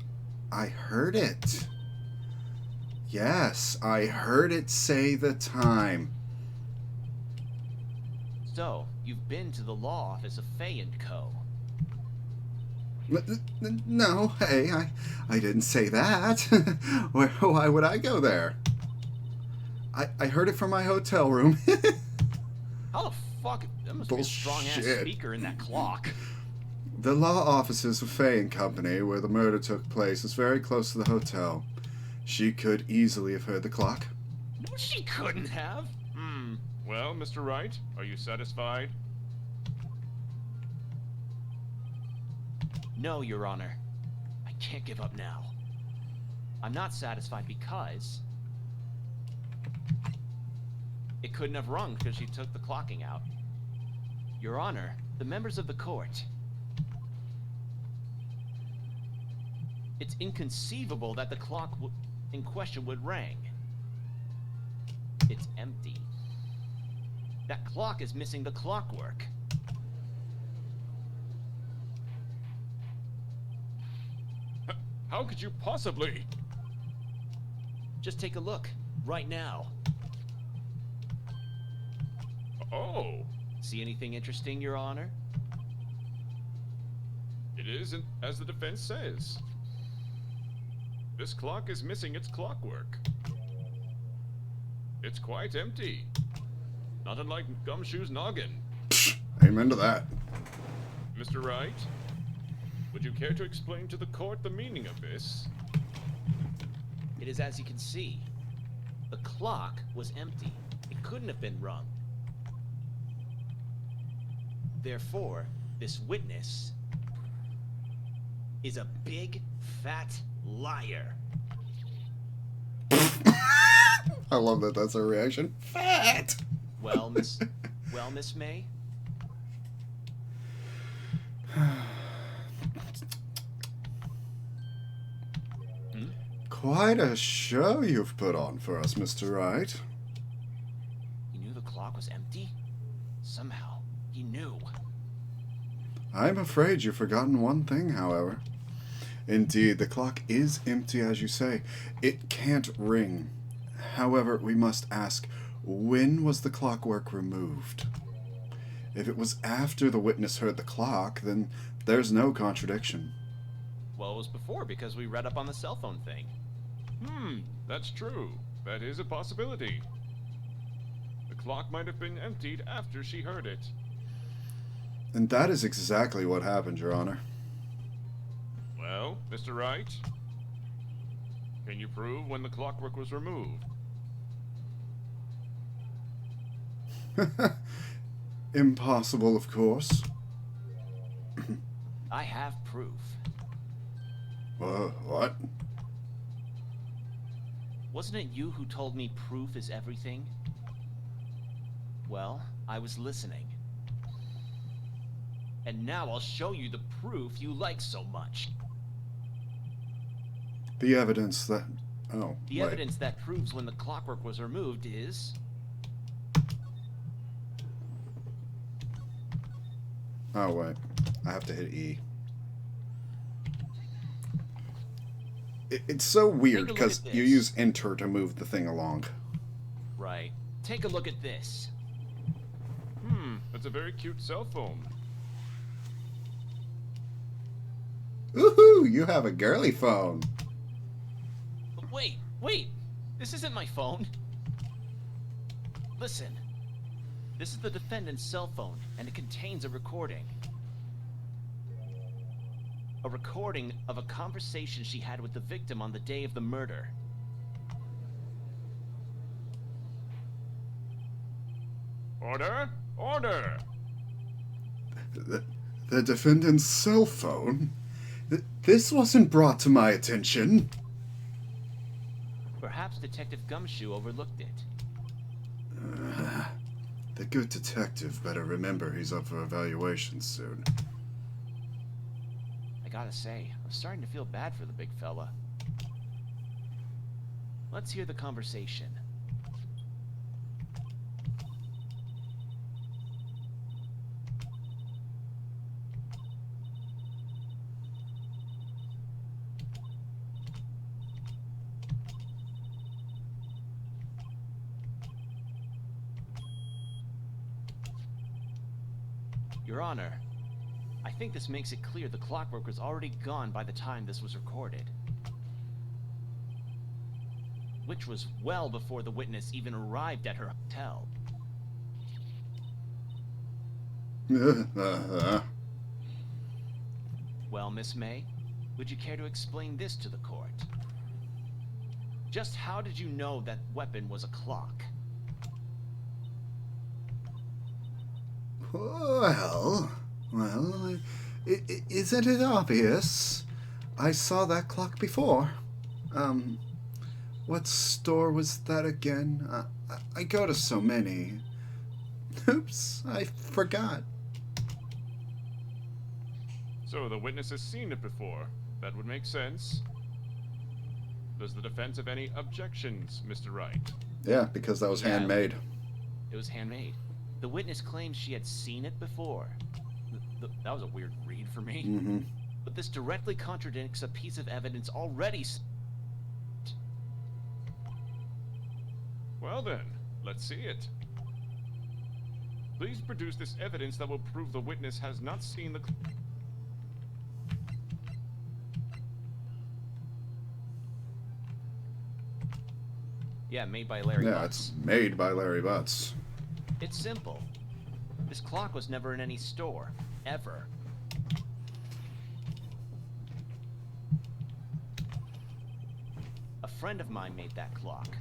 Speaker 5: I heard it. Yes, I heard it say the time.
Speaker 3: So, you've been to the law office of Fay & Co.
Speaker 5: No, hey, I didn't say that. Why would I go there? I heard it from my hotel room.
Speaker 3: How the fuck? There must be a strong-ass
Speaker 5: Bullshit.
Speaker 3: speaker in that clock.
Speaker 5: The law offices of Fay & Company, where the murder took place, is very close to the hotel. She could easily have heard the clock.
Speaker 3: No, she couldn't have.
Speaker 4: Well, Mr. Wright, are you satisfied?
Speaker 3: No, Your Honor. I can't give up now. I'm not satisfied because it couldn't have rung because she took the clocking out. Your Honor, the members of the court. It's inconceivable that the clock in question would ring. It's empty. That clock is missing the clockwork.
Speaker 4: How could you possibly?
Speaker 3: Just take a look, right now.
Speaker 4: Oh,
Speaker 3: See anything interesting, Your Honor?
Speaker 4: it is as the defense says. This clock is missing its clockwork. It's quite empty. Not unlike Gumshoe's noggin.
Speaker 5: Amen to that.
Speaker 4: Mr. Wright, would you care to explain to the court the meaning of this?
Speaker 3: It is as you can see. The clock was empty. It couldn't have been rung. Therefore, this witness is a big, fat liar.
Speaker 5: I love that that's her reaction. Fat!
Speaker 3: Well, Miss May?
Speaker 5: Quite a show you've put on for us, Mr. Wright.
Speaker 3: He knew the clock was empty? Somehow, he knew.
Speaker 5: I'm afraid you've forgotten one thing, however. Indeed, the clock is empty, as you say. It can't ring. However, we must ask, when was the clockwork removed? If it was after the witness heard the clock, then there's no contradiction.
Speaker 3: Well, it was before because we read up on the cell phone thing.
Speaker 4: That's true. That is a possibility. The clock might have been emptied after she heard it.
Speaker 5: And that is exactly what happened, Your Honor.
Speaker 4: Well, Mr. Wright, can you prove when the clockwork was removed?
Speaker 5: Impossible, of course.
Speaker 3: I have proof.
Speaker 5: What?
Speaker 3: Wasn't it you who told me proof is everything? Well, I was listening. And now I'll show you the proof you like so much.
Speaker 5: The evidence that... Oh,
Speaker 3: The
Speaker 5: wait.
Speaker 3: evidence that proves when the clockwork was removed is...
Speaker 5: Oh, wait. I have to hit E. It's so weird,
Speaker 3: Take a look
Speaker 5: because
Speaker 3: at
Speaker 5: you
Speaker 3: this.
Speaker 5: use Enter to move the thing along.
Speaker 3: Right. Take a look at this.
Speaker 4: That's a very cute cell phone.
Speaker 5: Woohoo! You have a girly phone.
Speaker 3: But wait! This isn't my phone. Listen. This is the defendant's cell phone, and it contains a recording. A recording of a conversation she had with the victim on the day of the murder.
Speaker 4: Order! Order!
Speaker 5: The defendant's cell phone? This wasn't brought to my attention.
Speaker 3: Perhaps Detective Gumshoe overlooked it.
Speaker 5: The good detective better remember he's up for evaluation soon.
Speaker 3: I gotta say, I'm starting to feel bad for the big fella. Let's hear the conversation. Your Honor, I think this makes it clear the clockwork was already gone by the time this was recorded. Which was well before the witness even arrived at her hotel. Well, Miss May, would you care to explain this to the court? Just how did you know that weapon was a clock?
Speaker 5: Well, Isn't it obvious? I saw that clock before. What store was that again? I go to so many. Oops, I forgot.
Speaker 4: So the witness has seen it before. That would make sense. Does the defense have any objections, Mr. Wright?
Speaker 5: Yeah, because that was
Speaker 3: Yeah.
Speaker 5: handmade.
Speaker 3: It was handmade. The witness claims she had seen it before. That was a weird read for me.
Speaker 5: Mm-hmm.
Speaker 3: But this directly contradicts a piece of evidence already.
Speaker 4: Well then, let's see it. Please produce this evidence that will prove the witness has not seen the...
Speaker 3: Yeah, made by Larry
Speaker 5: Yeah,
Speaker 3: Butts.
Speaker 5: it's made by Larry Butts.
Speaker 3: It's simple. This clock was never in any store. Ever. A friend of mine made that clock.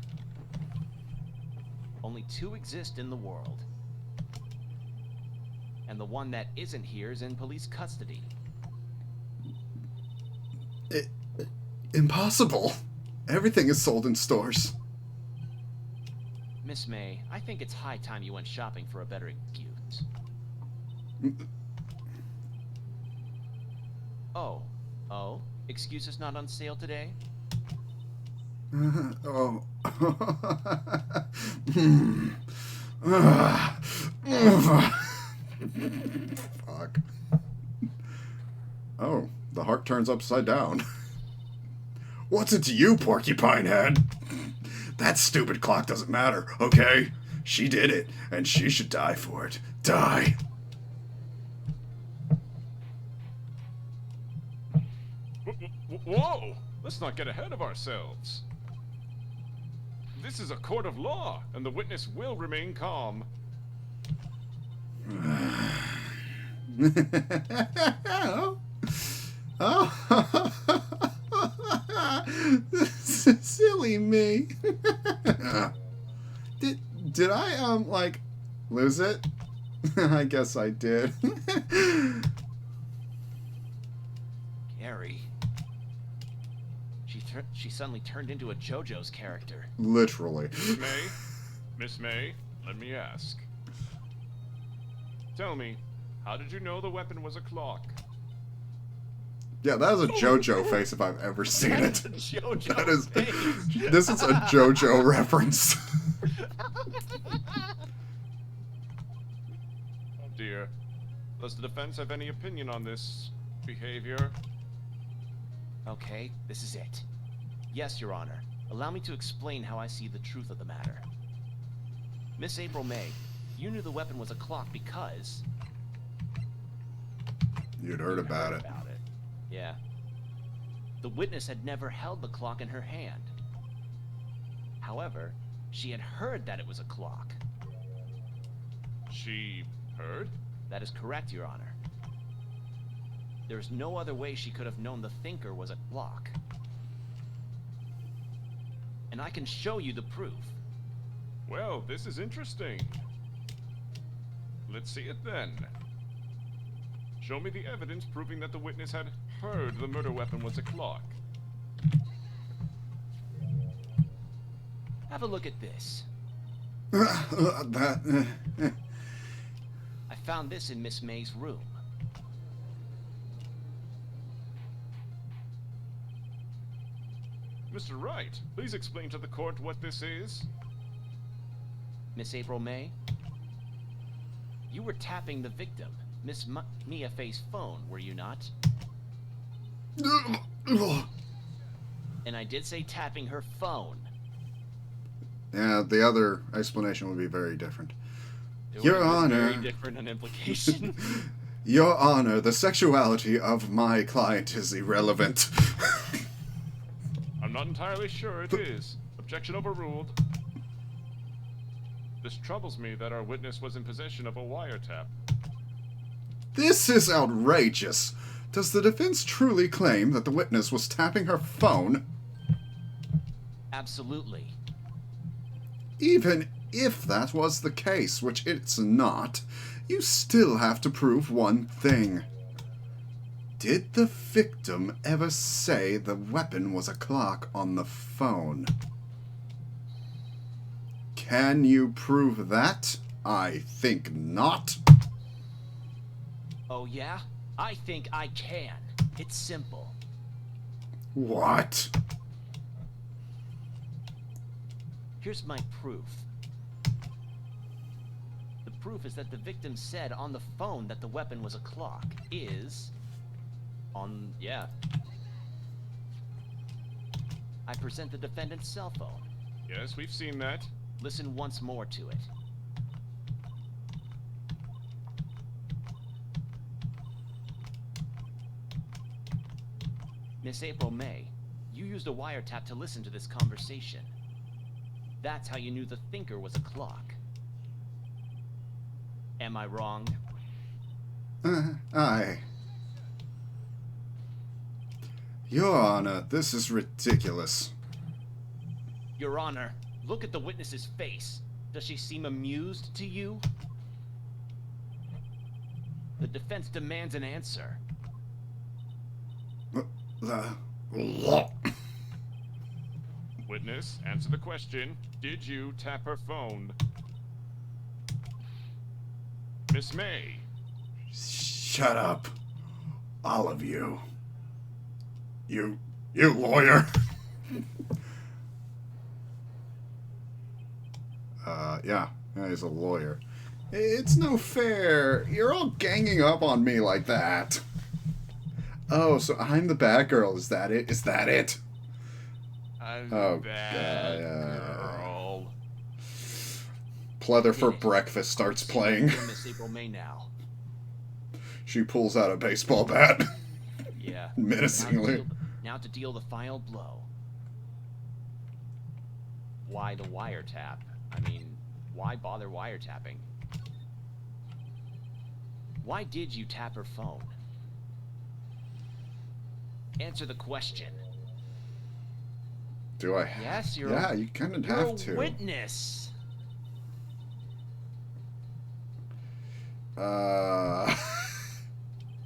Speaker 3: Only 2 exist in the world. And the one that isn't here is in police custody.
Speaker 5: Impossible. Everything is sold in stores.
Speaker 3: Miss May, I think it's high time you went shopping for a better excuse. Oh, excuse is not on sale today?
Speaker 5: Oh. Fuck. Oh, the heart turns upside down. What's it to you, Porcupine Head? That stupid clock doesn't matter, okay? She did it, and she should die for it. Die.
Speaker 4: Whoa! Let's not get ahead of ourselves. This is a court of law, and the witness will remain calm.
Speaker 5: Silly me. Did I like lose it? I guess I did.
Speaker 3: Gary. She suddenly turned into a JoJo's character.
Speaker 5: Literally.
Speaker 4: Miss May, let me ask. Tell me, how did you know the weapon was a clock?
Speaker 5: Yeah, that is a JoJo face if I've ever seen it.
Speaker 3: JoJo
Speaker 5: That is.
Speaker 3: face.
Speaker 5: This is a JoJo reference.
Speaker 4: Oh dear. Does the defense have any opinion on this behavior?
Speaker 3: Okay, this is it. Yes, Your Honor. Allow me to explain how I see the truth of the matter. Miss April May, you knew the weapon was a clock because...
Speaker 5: You'd heard about it.
Speaker 3: Yeah. The witness had never held the clock in her hand. However, she had heard that it was a clock.
Speaker 4: She heard?
Speaker 3: That is correct, Your Honor. There is no other way she could have known the thinker was a clock. And I can show you the proof.
Speaker 4: Well, this is interesting. Let's see it then. Show me the evidence proving that the witness had heard the murder weapon was a clock.
Speaker 3: Have a look at this.
Speaker 5: That.
Speaker 3: I found this in Miss May's room.
Speaker 4: Mr. Wright, please explain to the court what this is.
Speaker 3: Miss April May, you were tapping the victim, Miss Mia Faye's phone, were you not? And I did say tapping her phone.
Speaker 5: Yeah, the other explanation would be very different.
Speaker 3: It
Speaker 5: Your
Speaker 3: would have been
Speaker 5: Honor.
Speaker 3: very different an implication.
Speaker 5: Your Honor, the sexuality of my client is irrelevant.
Speaker 4: I'm not entirely sure it is. Objection overruled. This troubles me that our witness was in possession of a wiretap.
Speaker 5: This is outrageous. Does the defense truly claim that the witness was tapping her phone?
Speaker 3: Absolutely.
Speaker 5: Even if that was the case, which it's not, you still have to prove one thing. Did the victim ever say the weapon was a clock on the phone? Can you prove that? I think not.
Speaker 3: Oh, yeah? I think I can. It's simple.
Speaker 5: What?
Speaker 3: Here's my proof. The proof is that the victim said on the phone that the weapon was a clock. Yeah. I present the defendant's cell phone.
Speaker 4: Yes, we've seen that.
Speaker 3: Listen once more to it. Miss April May, you used a wiretap to listen to this conversation. That's how you knew the thinker was a clock. Am I wrong?
Speaker 5: Aye. Your Honor, this is ridiculous.
Speaker 3: Your Honor, look at the witness's face. Does she seem amused to you? The defense demands an answer.
Speaker 4: Witness, answer the question. Did you tap her phone? Miss May.
Speaker 5: Shut up. All of you. You lawyer. Yeah, he's a lawyer. It's no fair. You're all ganging up on me like that. Oh, so I'm the bad girl. Is that it? Is that it?
Speaker 4: I'm
Speaker 5: Oh,
Speaker 4: bad
Speaker 5: God.
Speaker 4: girl.
Speaker 5: Pleather for Breakfast starts playing.
Speaker 3: Miss April May now.
Speaker 5: She pulls out a baseball bat.
Speaker 3: Yeah.
Speaker 5: Menacingly.
Speaker 3: Now to deal the final blow. Why the wiretap? I mean, why bother wiretapping? Why did you tap her phone? Answer the question.
Speaker 5: Do I?
Speaker 3: Yes, you're
Speaker 5: Yeah, you kind of
Speaker 3: you're
Speaker 5: have
Speaker 3: a
Speaker 5: to.
Speaker 3: witness.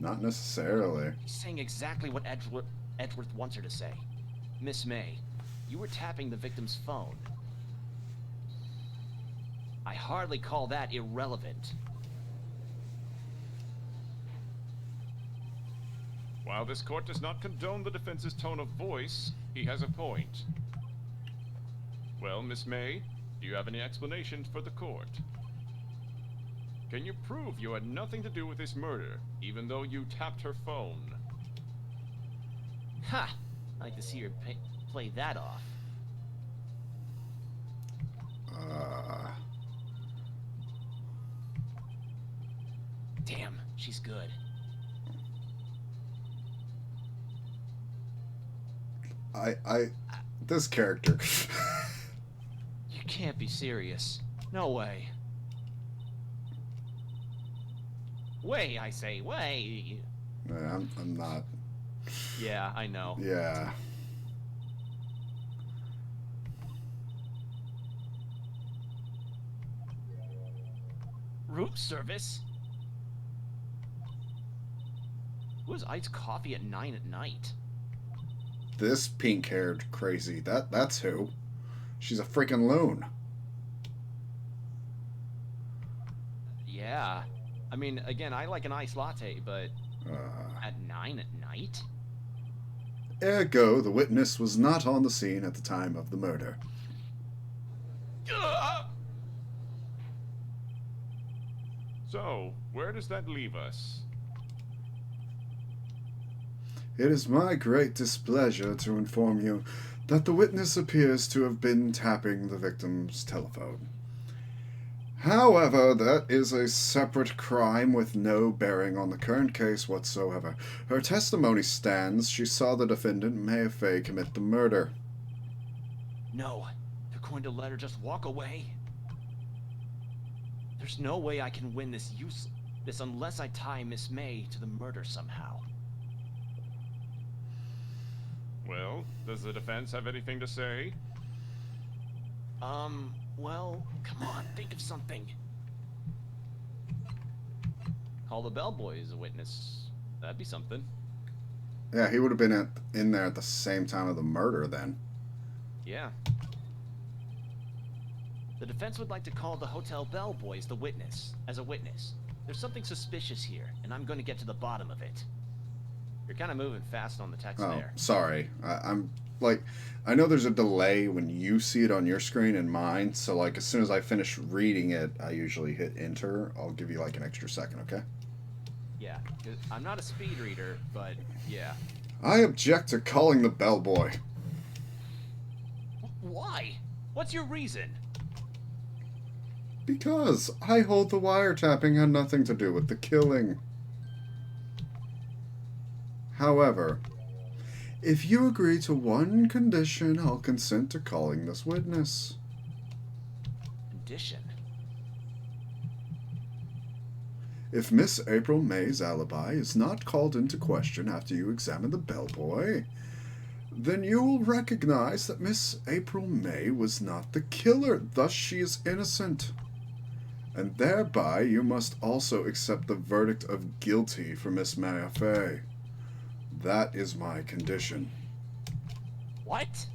Speaker 5: Not necessarily.
Speaker 3: He's saying exactly what Edgeworth wants her to say. Miss May, you were tapping the victim's phone. I hardly call that irrelevant.
Speaker 4: While this court does not condone the defense's tone of voice, he has a point. Well, Miss May, do you have any explanations for the court? Can you prove you had nothing to do with this murder, even though you tapped her phone?
Speaker 3: Ha! I'd like to see her play that off. Damn, she's good.
Speaker 5: This character.
Speaker 3: You can't be serious. No way. Way, I say, way.
Speaker 5: Yeah, I'm not.
Speaker 3: Yeah, I know.
Speaker 5: Yeah.
Speaker 3: Room service? Who has iced coffee at 9 at night?
Speaker 5: This pink-haired crazy. That's who. She's a freaking loon.
Speaker 3: Yeah. I mean, again, I like an iced latte, but
Speaker 5: Uh,
Speaker 3: at 9 at night?
Speaker 5: Ergo, the witness was not on the scene at the time of the murder.
Speaker 4: So, where does that leave us?
Speaker 5: It is my great displeasure to inform you that the witness appears to have been tapping the victim's telephone. However, that is a separate crime with no bearing on the current case whatsoever. Her testimony stands. She saw the defendant, May Fay, commit the murder.
Speaker 3: No. They're going to let her just walk away? There's no way I can win this unless I tie Miss May to the murder somehow.
Speaker 4: Well, does the defense have anything to say?
Speaker 3: Well, come on, think of something. Call the bellboy as a witness. That'd be something.
Speaker 5: Yeah, he would have been in there at the same time of the murder then.
Speaker 3: Yeah. The defense would like to call the hotel bellboy as a witness. There's something suspicious here, and I'm going to get to the bottom of it. You're kind of moving fast on the text
Speaker 5: Oh,
Speaker 3: there.
Speaker 5: sorry. I'm like, I know there's a delay when you see it on your screen and mine, so like as soon as I finish reading it, I usually hit enter. I'll give you like an extra second, okay?
Speaker 3: Yeah, 'cause I'm not a speed reader, but yeah.
Speaker 5: I object to calling the bellboy.
Speaker 3: Why? What's your reason?
Speaker 5: Because I hold the wiretapping had nothing to do with the killing. However, if you agree to one condition, I'll consent to calling this witness.
Speaker 3: Condition?
Speaker 5: If Miss April May's alibi is not called into question after you examine the bellboy, then you will recognize that Miss April May was not the killer, thus she is innocent. And thereby you must also accept the verdict of guilty for Miss Mayafay. That is my condition.
Speaker 3: What?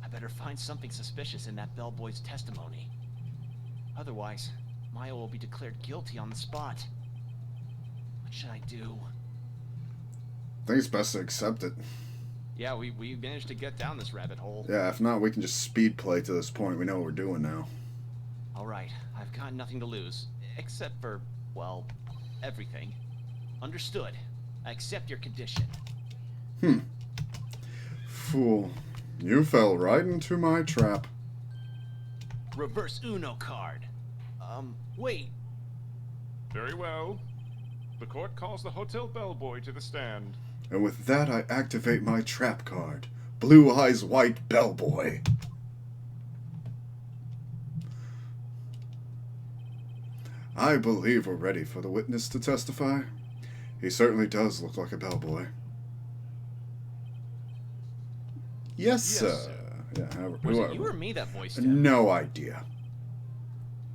Speaker 3: I better find something suspicious in that bellboy's testimony. Otherwise, Maya will be declared guilty on the spot. What should I do?
Speaker 5: I think it's best to accept it.
Speaker 3: Yeah, we managed to get down this rabbit hole.
Speaker 5: Yeah, if not, we can just speed play to this point. We know what we're doing now.
Speaker 3: Alright, I've got nothing to lose. Except for, well, everything. Understood. I accept your condition.
Speaker 5: Fool. You fell right into my trap.
Speaker 3: Reverse Uno card. Wait.
Speaker 4: Very well. The court calls the hotel bellboy to the stand.
Speaker 5: And with that, I activate my trap card. Blue Eyes White Bellboy. I believe we're ready for the witness to testify. He certainly does look like a bellboy. Yes, sir. Yeah,
Speaker 3: Was
Speaker 5: whoever.
Speaker 3: it you or me that voiced him?
Speaker 5: No idea.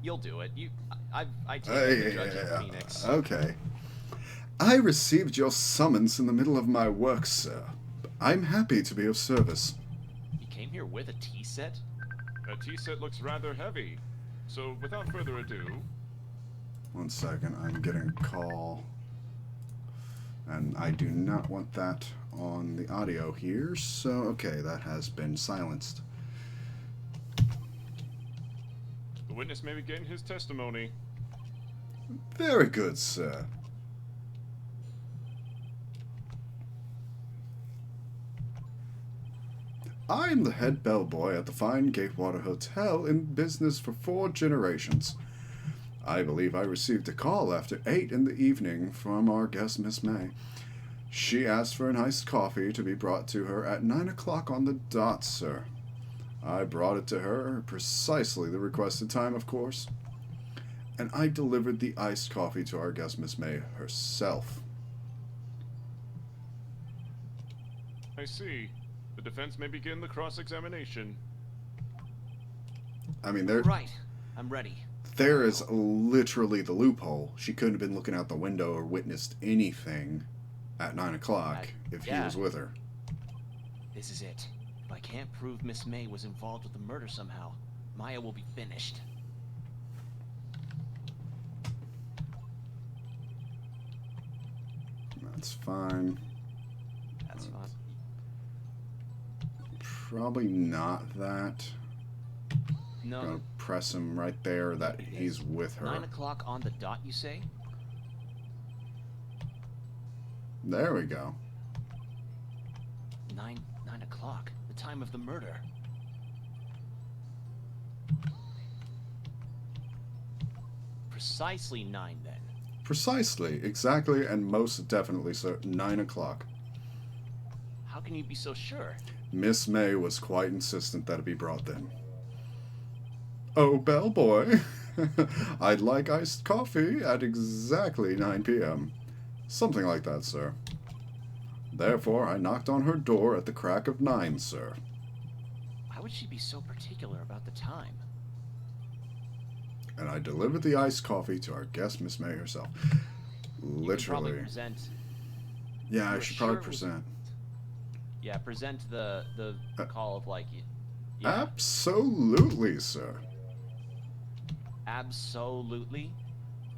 Speaker 3: You'll do it. I take the judge in Phoenix.
Speaker 5: Okay. I received your summons in the middle of my work, sir. I'm happy to be of service.
Speaker 3: You came here with a tea set?
Speaker 4: That tea set looks rather heavy. So, without further ado,
Speaker 5: 1 second, I'm getting a call. And I do not want that on the audio here, so okay, that has been silenced.
Speaker 4: the witness may begin his testimony.
Speaker 5: Very good, sir. I am the head bellboy at the fine Gatewater Hotel, in business for 4 generations. I believe I received a call after 8 in the evening from our guest, Miss May. She asked for an iced coffee to be brought to her at 9 o'clock on the dot, sir. I brought it to her, precisely the requested time, of course. And I delivered the iced coffee to our guest, Miss May, herself.
Speaker 4: I see. The defense may begin the cross-examination.
Speaker 5: I mean,
Speaker 3: Right. I'm ready.
Speaker 5: there is literally the loophole. She couldn't have been looking out the window or witnessed anything at 9 o'clock if he
Speaker 3: yeah.
Speaker 5: was with her.
Speaker 3: This is it. If I can't prove Miss May was involved with the murder somehow, Maya will be finished.
Speaker 5: That's fine.
Speaker 3: That's fine.
Speaker 5: Probably not that.
Speaker 3: No.
Speaker 5: Gonna press him right there that he's with her.
Speaker 3: 9 o'clock on the dot, you say?
Speaker 5: There we go.
Speaker 3: 9 o'clock. The time of the murder. Precisely 9 then.
Speaker 5: Precisely, exactly, and most definitely so. 9 o'clock.
Speaker 3: How can you be so sure?
Speaker 5: Miss May was quite insistent that it be brought then. Oh, bellboy, I'd like iced coffee at exactly 9 p.m. Something like that, sir. Therefore, I knocked on her door at the crack of 9, sir.
Speaker 3: Why would she be so particular about the time?
Speaker 5: And I delivered the iced coffee to our guest, Miss May herself.
Speaker 3: You could
Speaker 5: Literally.
Speaker 3: probably present.
Speaker 5: Yeah, I
Speaker 3: You're
Speaker 5: should
Speaker 3: sure
Speaker 5: probably
Speaker 3: it was
Speaker 5: present.
Speaker 3: Yeah, present the call of like, yeah,
Speaker 5: Absolutely, sir.
Speaker 3: absolutely.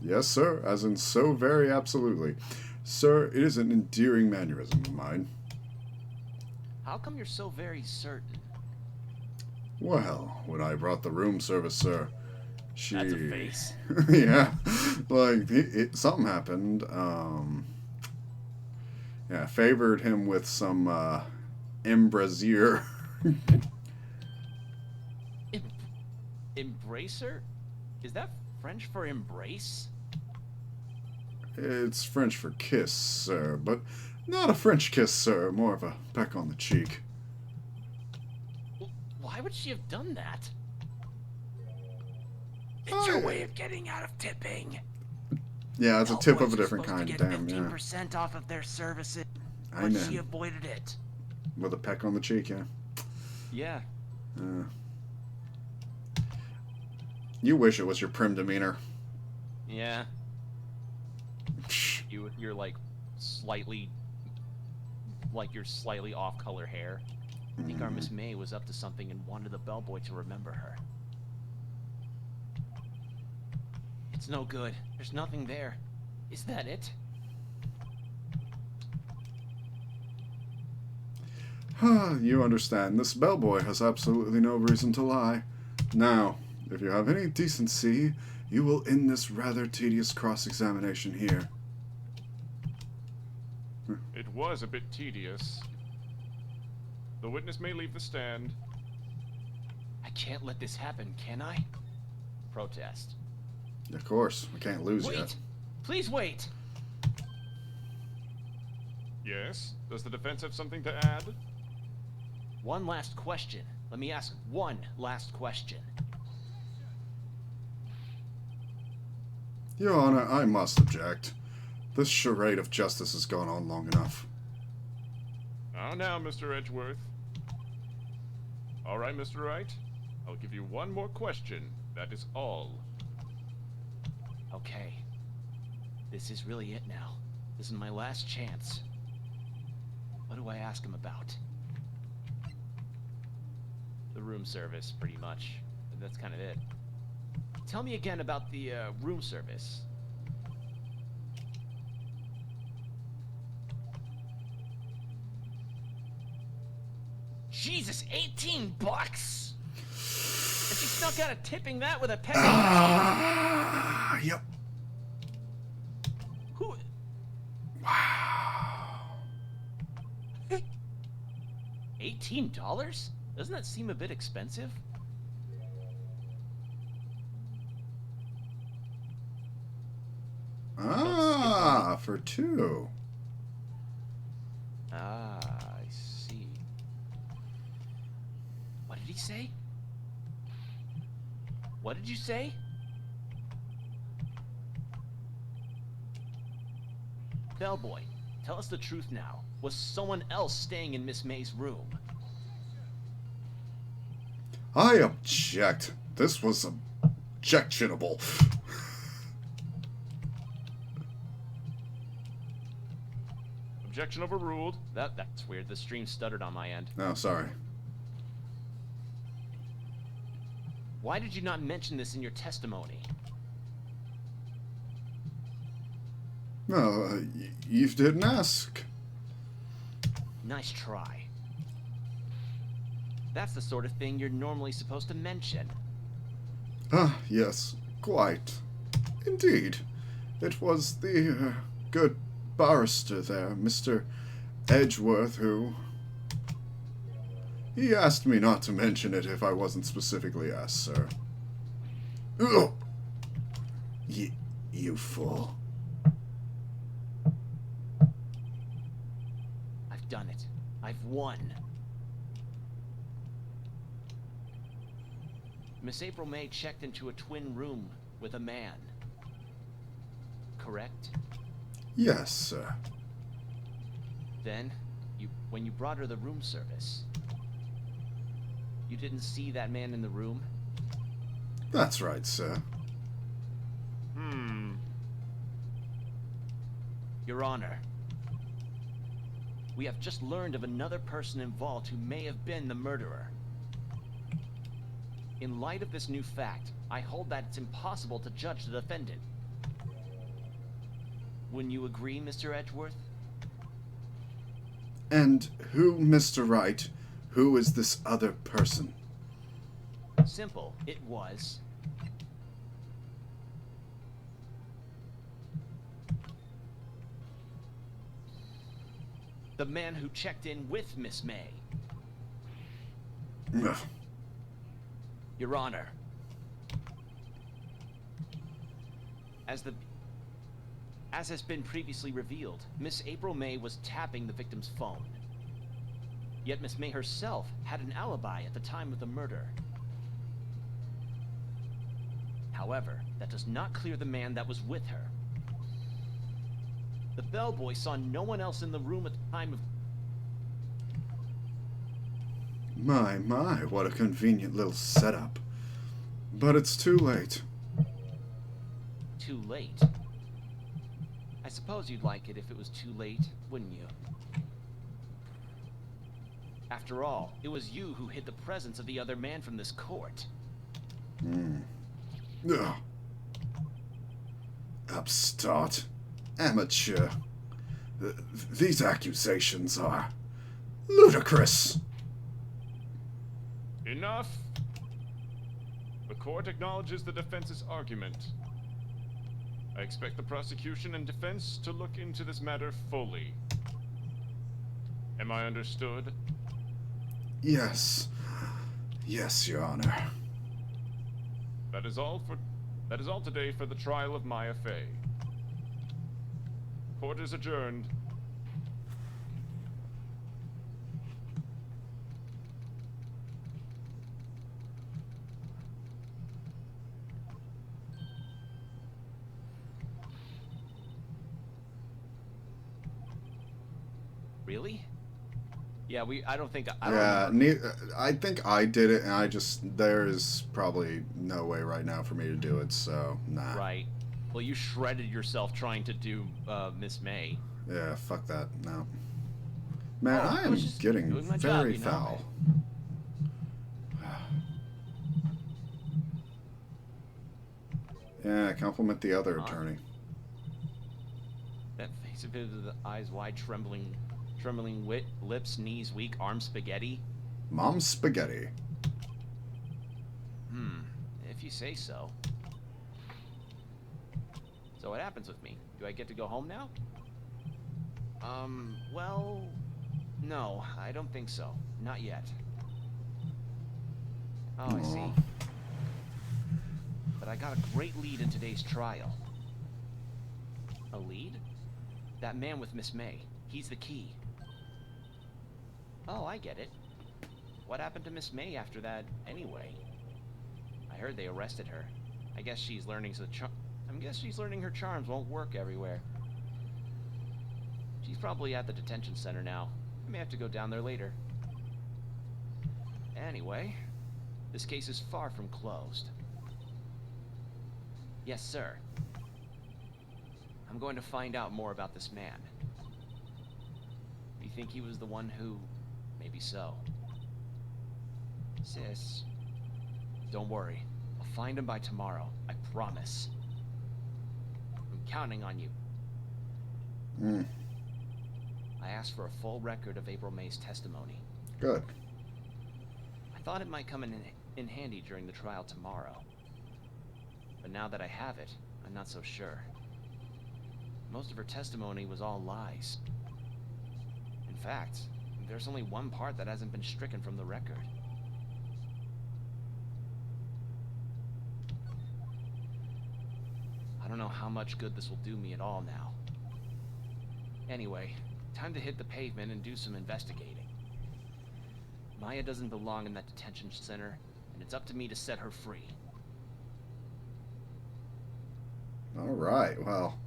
Speaker 5: Yes, sir, as in so very absolutely. Sir, it is an endearing mannerism of mine.
Speaker 3: How come you're so very certain?
Speaker 5: Well, when I brought the room service, sir, she...
Speaker 3: That's a face.
Speaker 5: yeah, like, something happened, yeah, favored him with some, embrasier.
Speaker 3: Embracer? Is that French for embrace?
Speaker 5: It's French for kiss, sir, but not a French kiss, sir, more of a peck on the cheek.
Speaker 3: Why would she have done that?
Speaker 6: It's your way of getting out of tipping.
Speaker 5: Yeah, it's a tip of a different kind,
Speaker 6: to get
Speaker 5: damn,
Speaker 6: 15% off of their services,
Speaker 5: yeah.
Speaker 6: but
Speaker 5: I
Speaker 6: she
Speaker 5: know.
Speaker 6: avoided it.
Speaker 5: With a peck on the cheek, yeah.
Speaker 3: Yeah.
Speaker 5: You wish it was your prim demeanor.
Speaker 3: Yeah. You're like slightly off color hair. I think our Miss May was up to something and wanted the bellboy to remember her. It's no good. There's nothing there. Is that it?
Speaker 5: You understand, this bellboy has absolutely no reason to lie. Now, if you have any decency, you will end this rather tedious cross-examination here.
Speaker 4: It was a bit tedious. The witness may leave the stand.
Speaker 3: I can't let this happen, can I? Protest.
Speaker 5: Of course, we can't lose
Speaker 3: Wait!
Speaker 5: yet.
Speaker 3: Please wait!
Speaker 4: Yes? Does the defense have something to add?
Speaker 3: One last question. Let me ask one last question.
Speaker 5: Your Honor, I must object. This charade of justice has gone on long enough.
Speaker 4: Now, Mr. Edgeworth. All right, Mr. Wright. I'll give you one more question. That is all.
Speaker 3: Okay. This is really it now. This is my last chance. What do I ask him about? The room service, pretty much. That's kind of it. Tell me again about the room service. Jesus, $18! And she snuck out of tipping that with a peck.
Speaker 5: Yep.
Speaker 3: Who?
Speaker 5: Wow.
Speaker 3: $18? Doesn't that seem a bit expensive?
Speaker 5: For two.
Speaker 3: Ah, I see. What did he say? What did you say? Bellboy, tell us the truth now. Was someone else staying in Miss May's room?
Speaker 5: I object. This was objectionable.
Speaker 4: Objection overruled.
Speaker 3: That's weird. The stream stuttered on my end.
Speaker 5: No, sorry.
Speaker 3: Why did you not mention this in your testimony?
Speaker 5: No, you didn't ask.
Speaker 3: Nice try. That's the sort of thing you're normally supposed to mention.
Speaker 5: Ah, yes, quite. Indeed. It was the good barrister there, Mr. Edgeworth, who... He asked me not to mention it if I wasn't specifically asked, sir. Ugh! You fool.
Speaker 3: I've done it. I've won. Miss April May checked into a twin room with a man. Correct?
Speaker 5: Yes, sir.
Speaker 3: Then, when you brought her the room service, you didn't see that man in the room?
Speaker 5: That's right, sir.
Speaker 3: Your Honor, We have just learned of another person involved who may have been the murderer. In light of this new fact, I hold that it's impossible to judge the defendant. Wouldn't you agree, Mr. Edgeworth?
Speaker 5: And who, Mr. Wright? Who is this other person?
Speaker 3: Simple. It was... the man who checked in with Miss May.
Speaker 5: Ugh.
Speaker 3: Your Honor. As has been previously revealed, Miss April May was tapping the victim's phone. Yet Miss May herself had an alibi at the time of the murder. However, that does not clear the man that was with her. The bellboy saw no one else in the room at the time of...
Speaker 5: My, what a convenient little setup. But it's too late.
Speaker 3: Too late? I suppose you'd like it if it was too late, wouldn't you? After all, it was you who hid the presence of the other man from this court.
Speaker 5: Ugh. Upstart. Amateur. These accusations are ludicrous.
Speaker 4: Enough! The court acknowledges the defense's argument. I expect the prosecution and defense to look into this matter fully. Am I understood?
Speaker 5: Yes. Yes, Your Honor.
Speaker 4: That is all today for the trial of Maya Fey. Court is adjourned.
Speaker 3: Really? Yeah, I don't think...
Speaker 5: I think I did it, and there is probably no way right now for me to do it, so, nah.
Speaker 3: Right. Well, you shredded yourself trying to do Miss May.
Speaker 5: Yeah, fuck that, no. Man, I
Speaker 3: I
Speaker 5: am
Speaker 3: was just
Speaker 5: getting
Speaker 3: doing my
Speaker 5: very
Speaker 3: job, you know?
Speaker 5: foul. Yeah, compliment the other attorney.
Speaker 3: That face of his, the eyes wide, trembling lips, knees weak, arms spaghetti.
Speaker 5: Mom's spaghetti.
Speaker 3: If you say so. So what happens with me? Do I get to go home now? Well, no, I don't think so. Not yet. Oh, I see.
Speaker 5: Aw.
Speaker 3: But I got a great lead in today's trial. A lead? That man with Miss May. He's the key. Oh, I get it. What happened to Miss May after that, anyway? I heard they arrested her. I guess she's learning her charms won't work everywhere. She's probably at the detention center now. I may have to go down there later. Anyway, this case is far from closed. Yes, sir. I'm going to find out more about this man. You think he was the one who... Maybe so. Sis, don't worry. I'll find him by tomorrow. I promise. I'm counting on you. I asked for a full record of April May's testimony.
Speaker 5: Good.
Speaker 3: I thought it might come in handy during the trial tomorrow. But now that I have it, I'm not so sure. Most of her testimony was all lies. In fact, there's only one part that hasn't been stricken from the record. I don't know how much good this will do me at all now. Anyway, time to hit the pavement and do some investigating. Maya doesn't belong in that detention center, and it's up to me to set her free.
Speaker 5: Alright, well,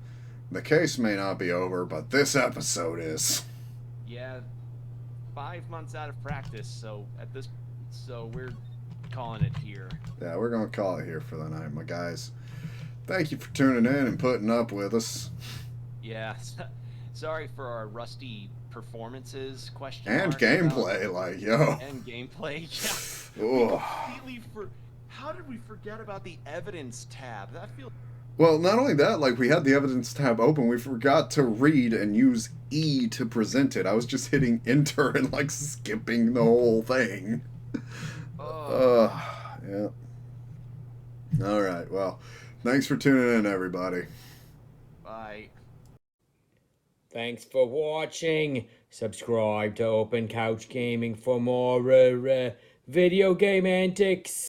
Speaker 5: the case may not be over, but this episode is.
Speaker 3: Yeah, 5 months out of practice, so we're calling it here.
Speaker 5: Yeah, we're going to call it here for the night, my guys. Thank you for tuning in and putting up with us.
Speaker 3: Yeah, sorry for our rusty performances question
Speaker 5: And
Speaker 3: mark
Speaker 5: gameplay,
Speaker 3: about-
Speaker 5: like, yo.
Speaker 3: and gameplay. Yeah.
Speaker 5: Ugh.
Speaker 3: How did we forget about the evidence tab? That feels.
Speaker 5: Well, not only that, like, we had the evidence tab open, we forgot to read and use E to present it. I was just hitting enter and, like, skipping the whole thing. Yeah. Alright, well, thanks for tuning in, everybody.
Speaker 3: Bye.
Speaker 7: Thanks for watching. Subscribe to Open Couch Gaming for more video game antics.